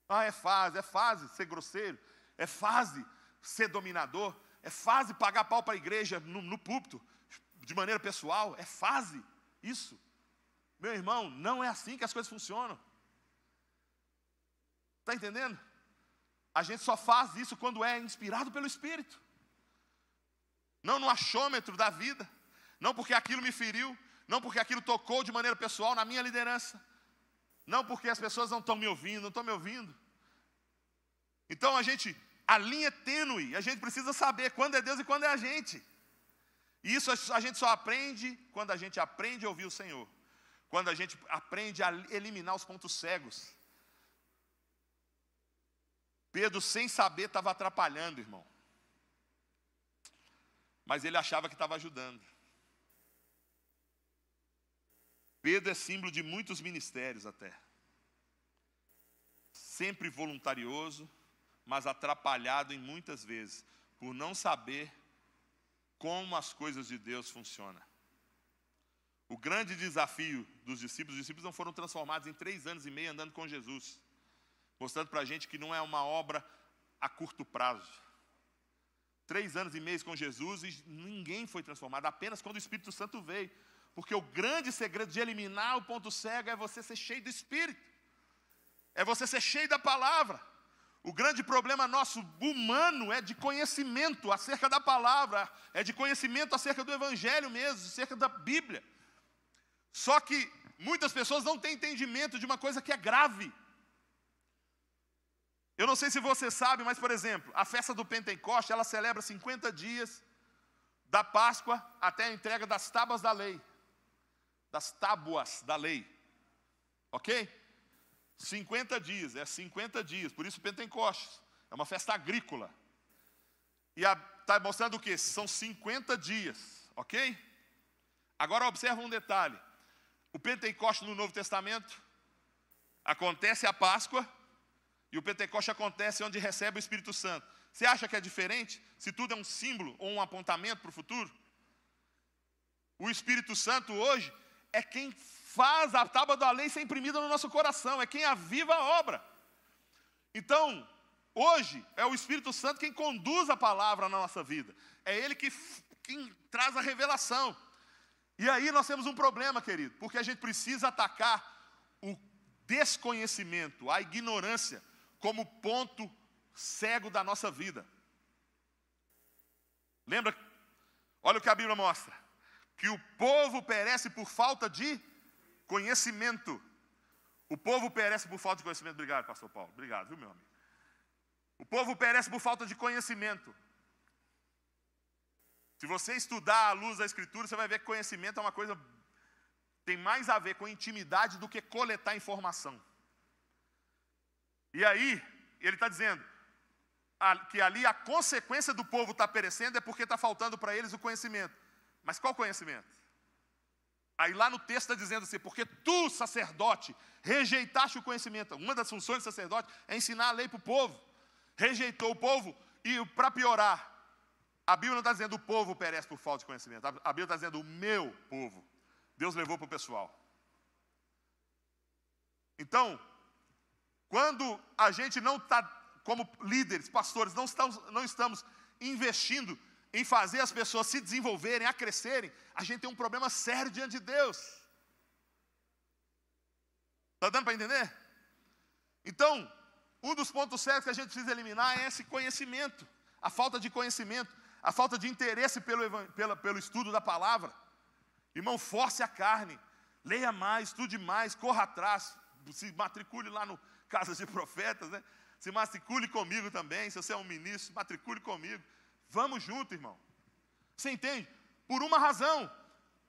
É fase ser grosseiro. É fase ser dominador. É fase pagar pau para a igreja no púlpito, de maneira pessoal. É fase. Isso, meu irmão, não é assim que as coisas funcionam. Está entendendo? A gente só faz isso quando é inspirado pelo Espírito. Não no achômetro da vida. Não porque aquilo me feriu. Não porque aquilo tocou de maneira pessoal na minha liderança. Não porque as pessoas não estão me ouvindo, não estão me ouvindo. Então a linha é tênue. A gente precisa saber quando é Deus e quando é a gente. E isso a gente só aprende quando a gente aprende a ouvir o Senhor. Quando a gente aprende a eliminar os pontos cegos. Pedro, sem saber, estava atrapalhando, irmão. Mas ele achava que estava ajudando. Pedro é símbolo de muitos ministérios até. Sempre voluntarioso, mas atrapalhado em muitas vezes, por não saber como as coisas de Deus funcionam. O grande desafio dos discípulos, os discípulos não foram transformados em 3 anos e meio andando com Jesus, mostrando para a gente que não é uma obra a curto prazo. 3 anos e meio com Jesus e ninguém foi transformado, apenas quando o Espírito Santo veio. Porque o grande segredo de eliminar o ponto cego é você ser cheio do Espírito, é você ser cheio da palavra. O grande problema nosso humano é de conhecimento acerca da palavra, é de conhecimento acerca do Evangelho mesmo, acerca da Bíblia. Só que muitas pessoas não têm entendimento de uma coisa que é grave. Eu não sei se você sabe, mas, por exemplo, a festa do Pentecoste, ela celebra 50 dias da Páscoa até a entrega das tábuas da lei. Das tábuas da lei. Ok? 50 dias, 50 dias. Por isso Pentecostes. É uma festa agrícola. E está mostrando o quê? São 50 dias. Ok? Agora observa um detalhe. O Pentecoste no Novo Testamento acontece a Páscoa. E o Pentecoste acontece onde recebe o Espírito Santo. Você acha que é diferente? Se tudo é um símbolo ou um apontamento para o futuro? O Espírito Santo hoje é quem faz a tábua da lei ser imprimida no nosso coração. É quem aviva a obra. Então, hoje é o Espírito Santo quem conduz a palavra na nossa vida. É Ele quem traz a revelação. E aí nós temos um problema, querido. Porque a gente precisa atacar o desconhecimento, a ignorância, como ponto cego da nossa vida. Lembra? Olha o que a Bíblia mostra. Que o povo perece por falta de conhecimento. O povo perece por falta de conhecimento. Obrigado, pastor Paulo. Obrigado, viu, meu amigo? O povo perece por falta de conhecimento. Se você estudar à luz da Escritura, você vai ver que conhecimento é uma coisa... tem mais a ver com intimidade do que coletar informação. E aí, ele está dizendo que ali a consequência do povo estar perecendo é porque está faltando para eles o conhecimento. Mas qual conhecimento? Aí lá no texto está dizendo assim, porque tu, sacerdote, rejeitaste o conhecimento. Uma das funções do sacerdote é ensinar a lei para o povo. Rejeitou o povo e, para piorar, a Bíblia não está dizendo o povo perece por falta de conhecimento. A Bíblia está dizendo o meu povo. Deus levou para o pessoal. Então, quando a gente não está, como líderes, pastores, não estamos investindo em fazer as pessoas se desenvolverem, a crescerem, a gente tem um problema sério diante de Deus. Está dando para entender? Então, um dos pontos sérios que a gente precisa eliminar é esse conhecimento, a falta de conhecimento, a falta de interesse pelo estudo da palavra. Irmão, force a carne, leia mais, estude mais, corra atrás, se matricule lá no Casa de Profetas, né? Se matricule comigo também, se você é um ministro, se matricule comigo. Vamos junto, irmão. Você entende? Por uma razão,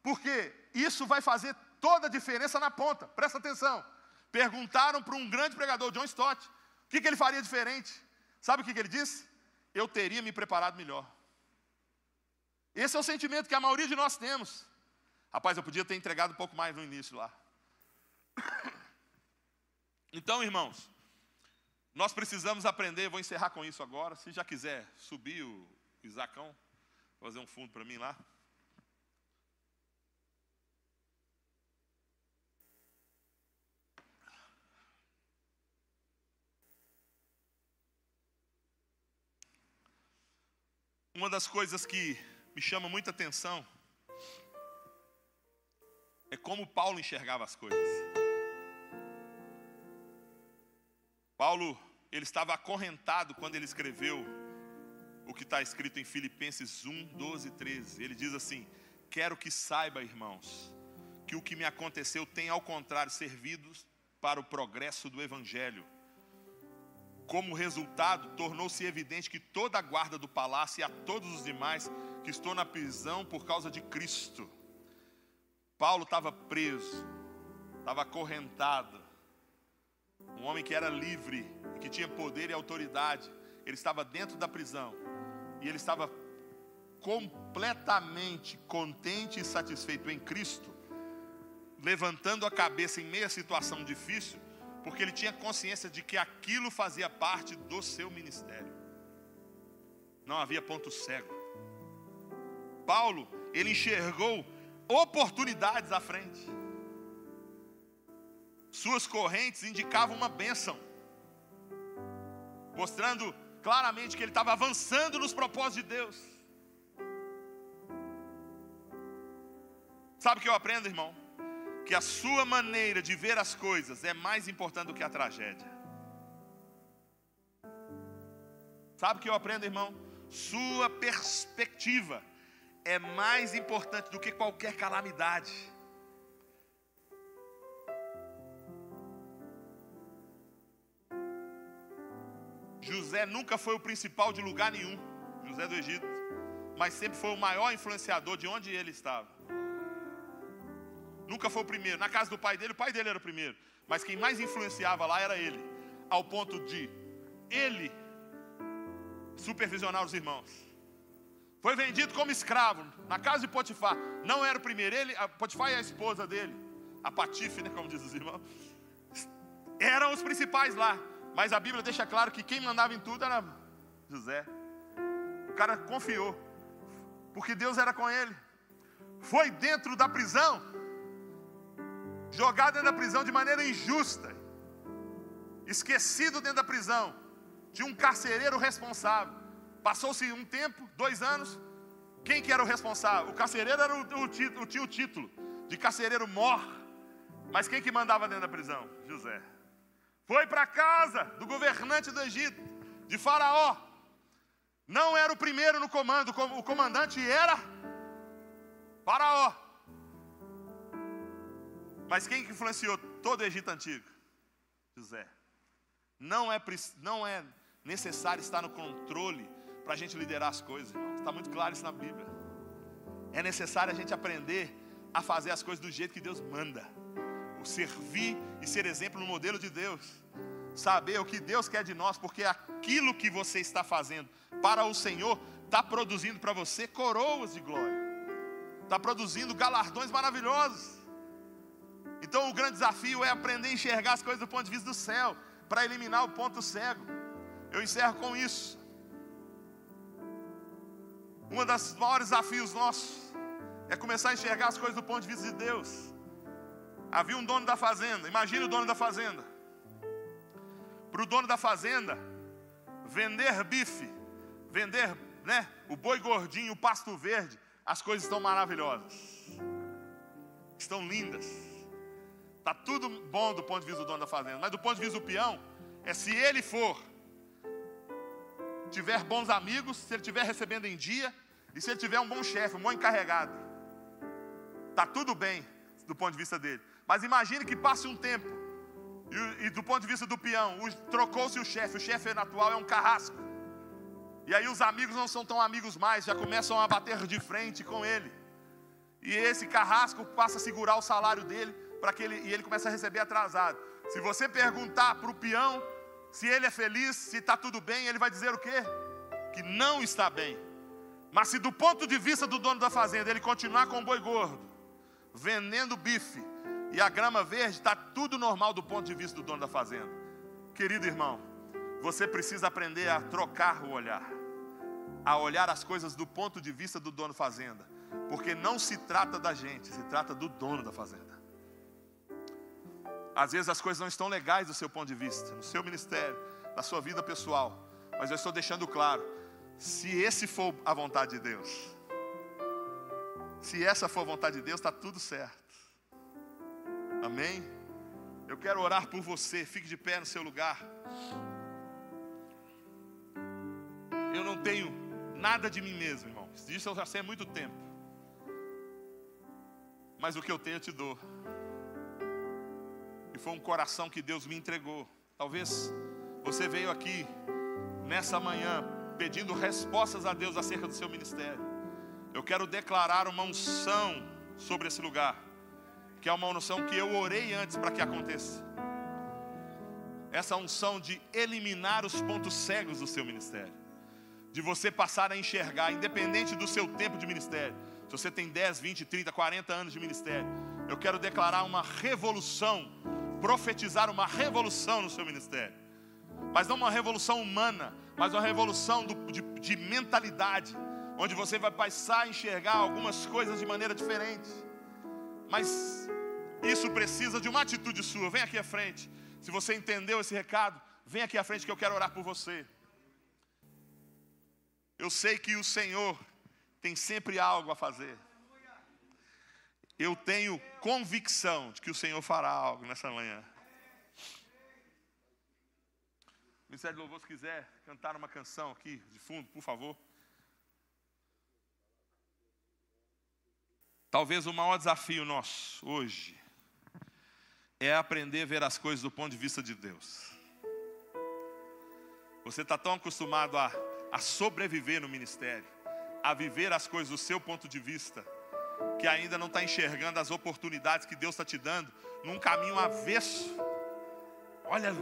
porque isso vai fazer toda a diferença na ponta. Presta atenção. Perguntaram para um grande pregador, John Stott, o que ele faria diferente. Sabe o que ele disse? Eu teria me preparado melhor. Esse é o sentimento que a maioria de nós temos. Rapaz, eu podia ter entregado um pouco mais no início lá. Então, irmãos, nós precisamos aprender, vou encerrar com isso agora. Se já quiser subir o Isacão, fazer um fundo para mim lá. Uma das coisas que me chama muita atenção é como Paulo enxergava as coisas. Paulo, ele estava acorrentado quando ele escreveu o que está escrito em Filipenses 1, 12 e 13. Ele diz assim: quero que saiba, irmãos, que o que me aconteceu tem ao contrário servido para o progresso do Evangelho. Como resultado, tornou-se evidente que toda a guarda do palácio e a todos os demais que estão na prisão por causa de Cristo. Paulo estava preso, estava acorrentado. Um homem que era livre, que tinha poder e autoridade. Ele estava dentro da prisão. E ele estava completamente contente e satisfeito em Cristo, levantando a cabeça em meio à situação difícil, porque ele tinha consciência de que aquilo fazia parte do seu ministério. Não havia ponto cego. Paulo, ele enxergou oportunidades à frente. Suas correntes indicavam uma bênção, mostrando claramente que ele estava avançando nos propósitos de Deus. Sabe o que eu aprendo, irmão? Que a sua maneira de ver as coisas é mais importante do que a tragédia. Sabe o que eu aprendo, irmão? Sua perspectiva é mais importante do que qualquer calamidade. José nunca foi o principal de lugar nenhum, José do Egito, mas sempre foi o maior influenciador de onde ele estava. Nunca foi o primeiro. Na casa do pai dele, o pai dele era o primeiro, mas quem mais influenciava lá era ele, ao ponto de ele supervisionar os irmãos. Foi vendido como escravo na casa de Potifar. Não era o primeiro. Potifar e a esposa dele, a Patife, né, como diz os irmãos, eram os principais lá. Mas a Bíblia deixa claro que quem mandava em tudo era José. O cara confiou, porque Deus era com ele. Foi dentro da prisão, jogado dentro da prisão de maneira injusta, esquecido dentro da prisão. Tinha um carcereiro responsável. Passou-se um tempo, 2 anos. Quem que era o responsável? O carcereiro tinha o título de carcereiro mor. Mas quem que mandava dentro da prisão? José. Foi para a casa do governante do Egito, de Faraó. Não era o primeiro no comando, o comandante era Faraó. Mas quem que influenciou todo o Egito antigo? José. Não é necessário estar no controle para a gente liderar as coisas, irmão. Está muito claro isso na Bíblia. É necessário a gente aprender a fazer as coisas do jeito que Deus manda. Servir e ser exemplo no modelo de Deus. Saber o que Deus quer de nós, porque aquilo que você está fazendo para o Senhor está produzindo para você coroas de glória. Está produzindo galardões maravilhosos. Então o grande desafio é aprender a enxergar as coisas do ponto de vista do céu, para eliminar o ponto cego. Eu encerro com isso. Um dos maiores desafios nossos é começar a enxergar as coisas do ponto de vista de Deus. Havia um dono da fazenda. Imagine o dono da fazenda. Para o dono da fazenda vender bife, vender, né, o boi gordinho, o pasto verde, as coisas estão maravilhosas, estão lindas, está tudo bom do ponto de vista do dono da fazenda. Mas do ponto de vista do peão, é se ele tiver bons amigos, se ele estiver recebendo em dia, e se ele tiver um bom chefe, um bom encarregado, está tudo bem do ponto de vista dele. Mas imagine que passe um tempo, e do ponto de vista do peão, trocou-se o chefe atual é um carrasco, e aí os amigos não são tão amigos mais, já começam a bater de frente com ele, e esse carrasco passa a segurar o salário dele, e ele começa a receber atrasado. Se você perguntar para o peão se ele é feliz, se está tudo bem, ele vai dizer o quê? Que não está bem. Mas se do ponto de vista do dono da fazenda, ele continuar com o boi gordo, vendendo bife e a grama verde, está tudo normal do ponto de vista do dono da fazenda. Querido irmão, você precisa aprender a trocar o olhar, a olhar as coisas do ponto de vista do dono da fazenda, porque não se trata da gente, se trata do dono da fazenda. Às vezes as coisas não estão legais do seu ponto de vista, no seu ministério, na sua vida pessoal, mas eu estou deixando claro, se esse for a vontade de Deus, se essa for a vontade de Deus, está tudo certo. Amém? Eu quero orar por você. Fique de pé no seu lugar. Eu não tenho nada de mim mesmo, irmão. Isso eu já sei há muito tempo. Mas o que eu tenho eu te dou. E foi um coração que Deus me entregou. Talvez você veio aqui nessa manhã pedindo respostas a Deus acerca do seu ministério. Eu quero declarar uma unção sobre esse lugar, que é uma unção que eu orei antes para que aconteça. Essa unção de eliminar os pontos cegos do seu ministério, de você passar a enxergar, independente do seu tempo de ministério. Se você tem 10, 20, 30, 40 anos de ministério, eu quero declarar uma revolução, profetizar uma revolução no seu ministério. Mas não uma revolução humana, mas uma revolução de mentalidade, onde você vai passar a enxergar algumas coisas de maneira diferente. Mas isso precisa de uma atitude sua. Vem aqui à frente. Se você entendeu esse recado, vem aqui à frente que eu quero orar por você. Eu sei que o Senhor tem sempre algo a fazer. Eu tenho convicção de que o Senhor fará algo nessa manhã. O Ministério de Louvor, se quiser cantar uma canção aqui de fundo, por favor. Talvez o maior desafio nosso hoje é aprender a ver as coisas do ponto de vista de Deus. Você está tão acostumado a sobreviver no ministério, a viver as coisas do seu ponto de vista, que ainda não está enxergando as oportunidades que Deus está te dando num caminho avesso. Olha,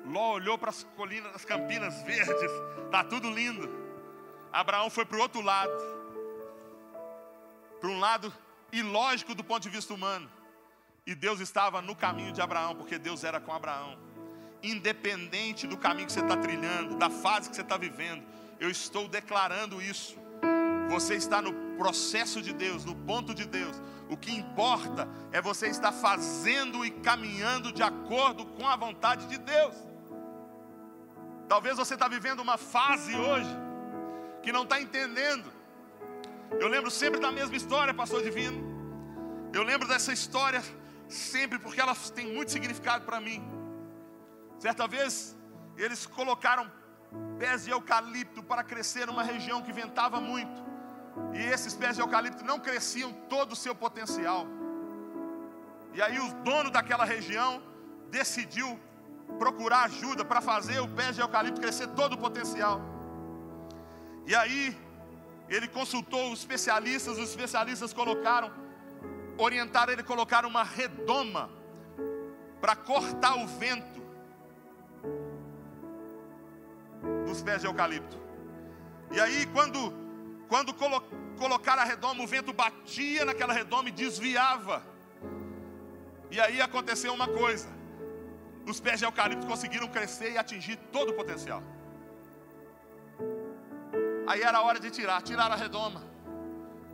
Ló olhou para as colinas, as campinas verdes, está tudo lindo. Abraão foi para o outro lado, para um lado ilógico do ponto de vista humano, e Deus estava no caminho de Abraão, porque Deus era com Abraão. Independente do caminho que você está trilhando, da fase que você está vivendo, eu estou declarando isso. Você está no processo de Deus, no ponto de Deus. O que importa é você estar fazendo e caminhando de acordo com a vontade de Deus. Talvez você está vivendo uma fase hoje que não está entendendo. Eu lembro sempre da mesma história, pastor Divino. Eu lembro dessa história sempre porque ela tem muito significado para mim. Certa vez, eles colocaram pés de eucalipto para crescer numa região que ventava muito. E esses pés de eucalipto não cresciam todo o seu potencial. E aí o dono daquela região decidiu procurar ajuda para fazer o pé de eucalipto crescer todo o potencial. E aí ele consultou os especialistas orientaram ele a colocar uma redoma para cortar o vento dos pés de eucalipto. E aí quando colocaram a redoma, o vento batia naquela redoma e desviava. E aí aconteceu uma coisa: os pés de eucalipto conseguiram crescer e atingir todo o potencial. Aí era a hora de tiraram a redoma.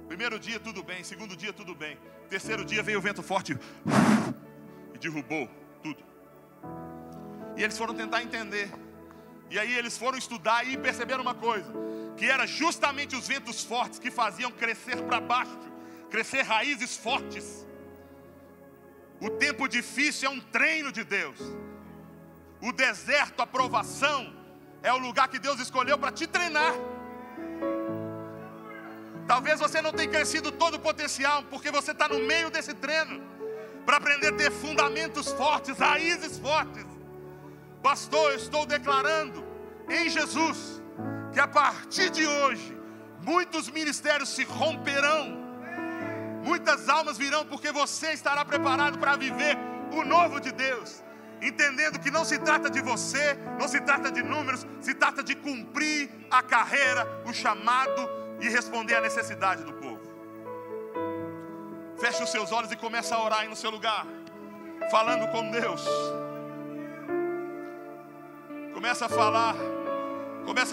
Primeiro dia tudo bem, segundo dia tudo bem, terceiro dia veio o vento forte e derrubou tudo. E eles foram tentar entender. E aí eles foram estudar e perceberam uma coisa: que era justamente os ventos fortes que faziam crescer para baixo, crescer raízes fortes. O tempo difícil é um treino de Deus. O deserto, a provação, é o lugar que Deus escolheu para te treinar. Talvez você não tenha crescido todo o potencial, porque você está no meio desse treino, para aprender a ter fundamentos fortes, raízes fortes. Pastor, eu estou declarando em Jesus que a partir de hoje muitos ministérios se romperão, muitas almas virão, porque você estará preparado para viver o novo de Deus, entendendo que não se trata de você, não se trata de números, se trata de cumprir a carreira, o chamado e responder à necessidade do povo. Feche os seus olhos e comece a orar aí no seu lugar, falando com Deus. Começa a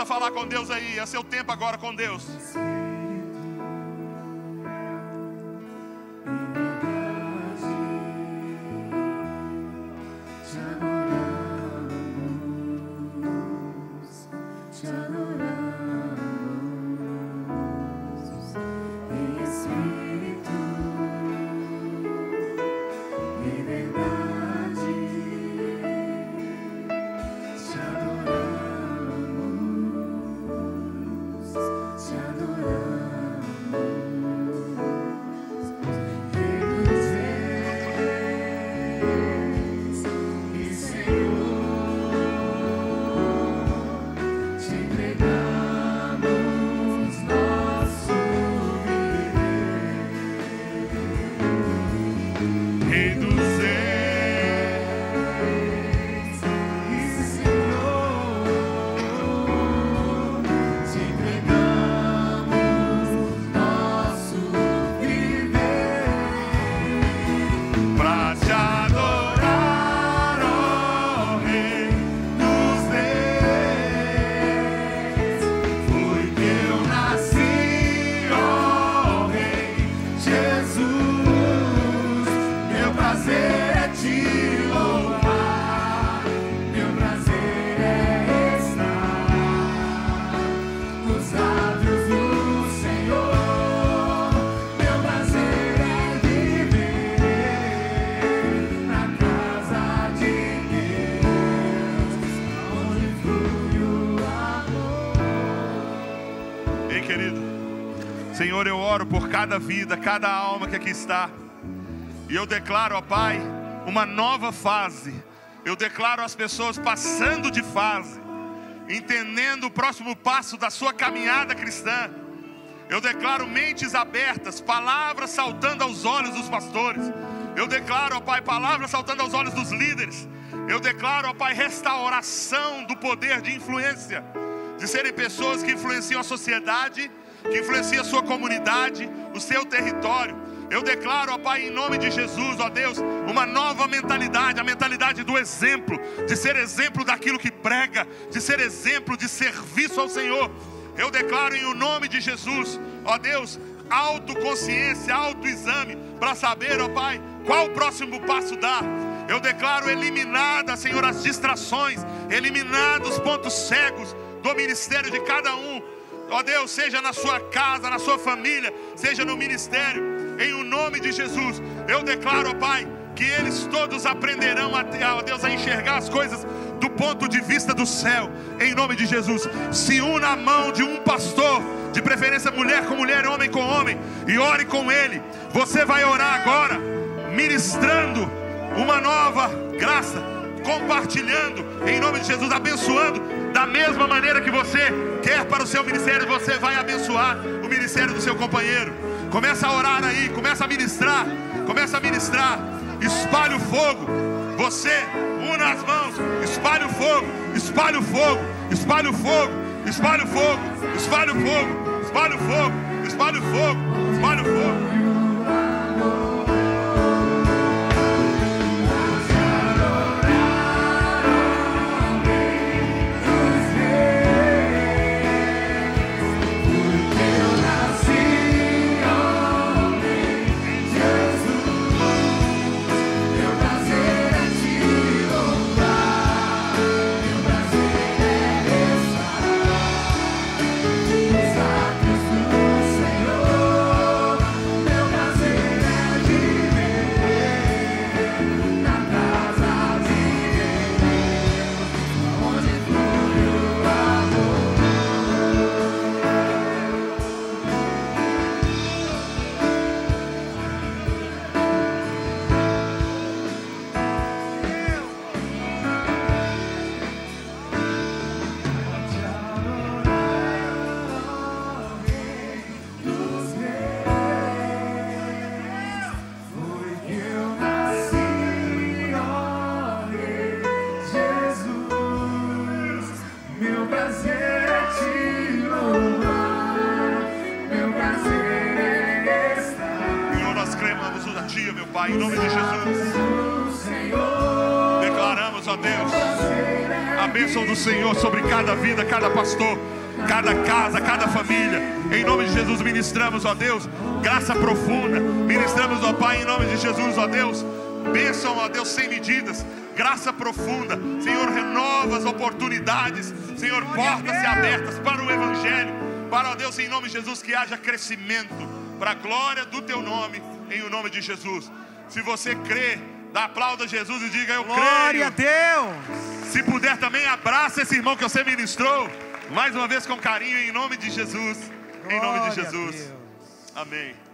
falar com Deus aí. É seu tempo agora com Deus. Senhor, eu oro por cada vida, cada alma que aqui está. E eu declaro, ó Pai, uma nova fase. Eu declaro as pessoas passando de fase. entendendo o próximo passo da sua caminhada cristã. Eu declaro mentes abertas, palavras saltando aos olhos dos pastores. Eu declaro, ó Pai, palavras saltando aos olhos dos líderes. Eu declaro, ó Pai, restauração do poder de influência, de serem pessoas que influenciam a sociedade, que influenciam a sua comunidade, o seu território. Eu declaro, ó Pai, em nome de Jesus, ó Deus, uma nova mentalidade, a mentalidade do exemplo, de ser exemplo daquilo que prega, de ser exemplo de serviço ao Senhor. Eu declaro em o nome de Jesus, ó Deus, autoconsciência, autoexame, para saber, ó Pai, qual o próximo passo dar. Eu declaro eliminada, Senhor, as distrações, eliminados os pontos cegos do ministério de cada um. Ó Deus, seja na sua casa, na sua família, seja no ministério. Em o nome de Jesus, eu declaro, ó Pai, que eles todos aprenderão ó Deus, a enxergar as coisas do ponto de vista do céu. Em nome de Jesus, se una a mão de um pastor, de preferência mulher com mulher, homem com homem, e ore com ele. Você vai orar agora, ministrando uma nova graça, compartilhando, em nome de Jesus, abençoando. Da mesma maneira que você quer para o seu ministério, você vai abençoar o ministério do seu companheiro. Começa a orar aí, começa a ministrar, espalhe o fogo. Você, una as mãos, espalhe o fogo, espalhe o fogo, espalhe o fogo, espalhe o fogo, espalhe o fogo, espalhe o fogo, espalhe o fogo, espalhe o fogo. Pai, em nome de Jesus, declaramos, ó Deus, a bênção do Senhor sobre cada vida, cada pastor, cada casa, cada família. Em nome de Jesus ministramos, ó Deus, graça profunda. Ministramos, ó Pai, em nome de Jesus, ó Deus, bênção, ó Deus, sem medidas, graça profunda. Senhor, renova as oportunidades, Senhor, portas abertas para o Evangelho, para, ó Deus, em nome de Jesus, que haja crescimento para a glória do Teu nome, em o nome de Jesus. Se você crê, aplauda Jesus e diga: eu creio. Glória a Deus. Se puder também, abraça esse irmão que você ministrou, mais uma vez com carinho, em nome de Jesus. Em nome de Jesus. Amém.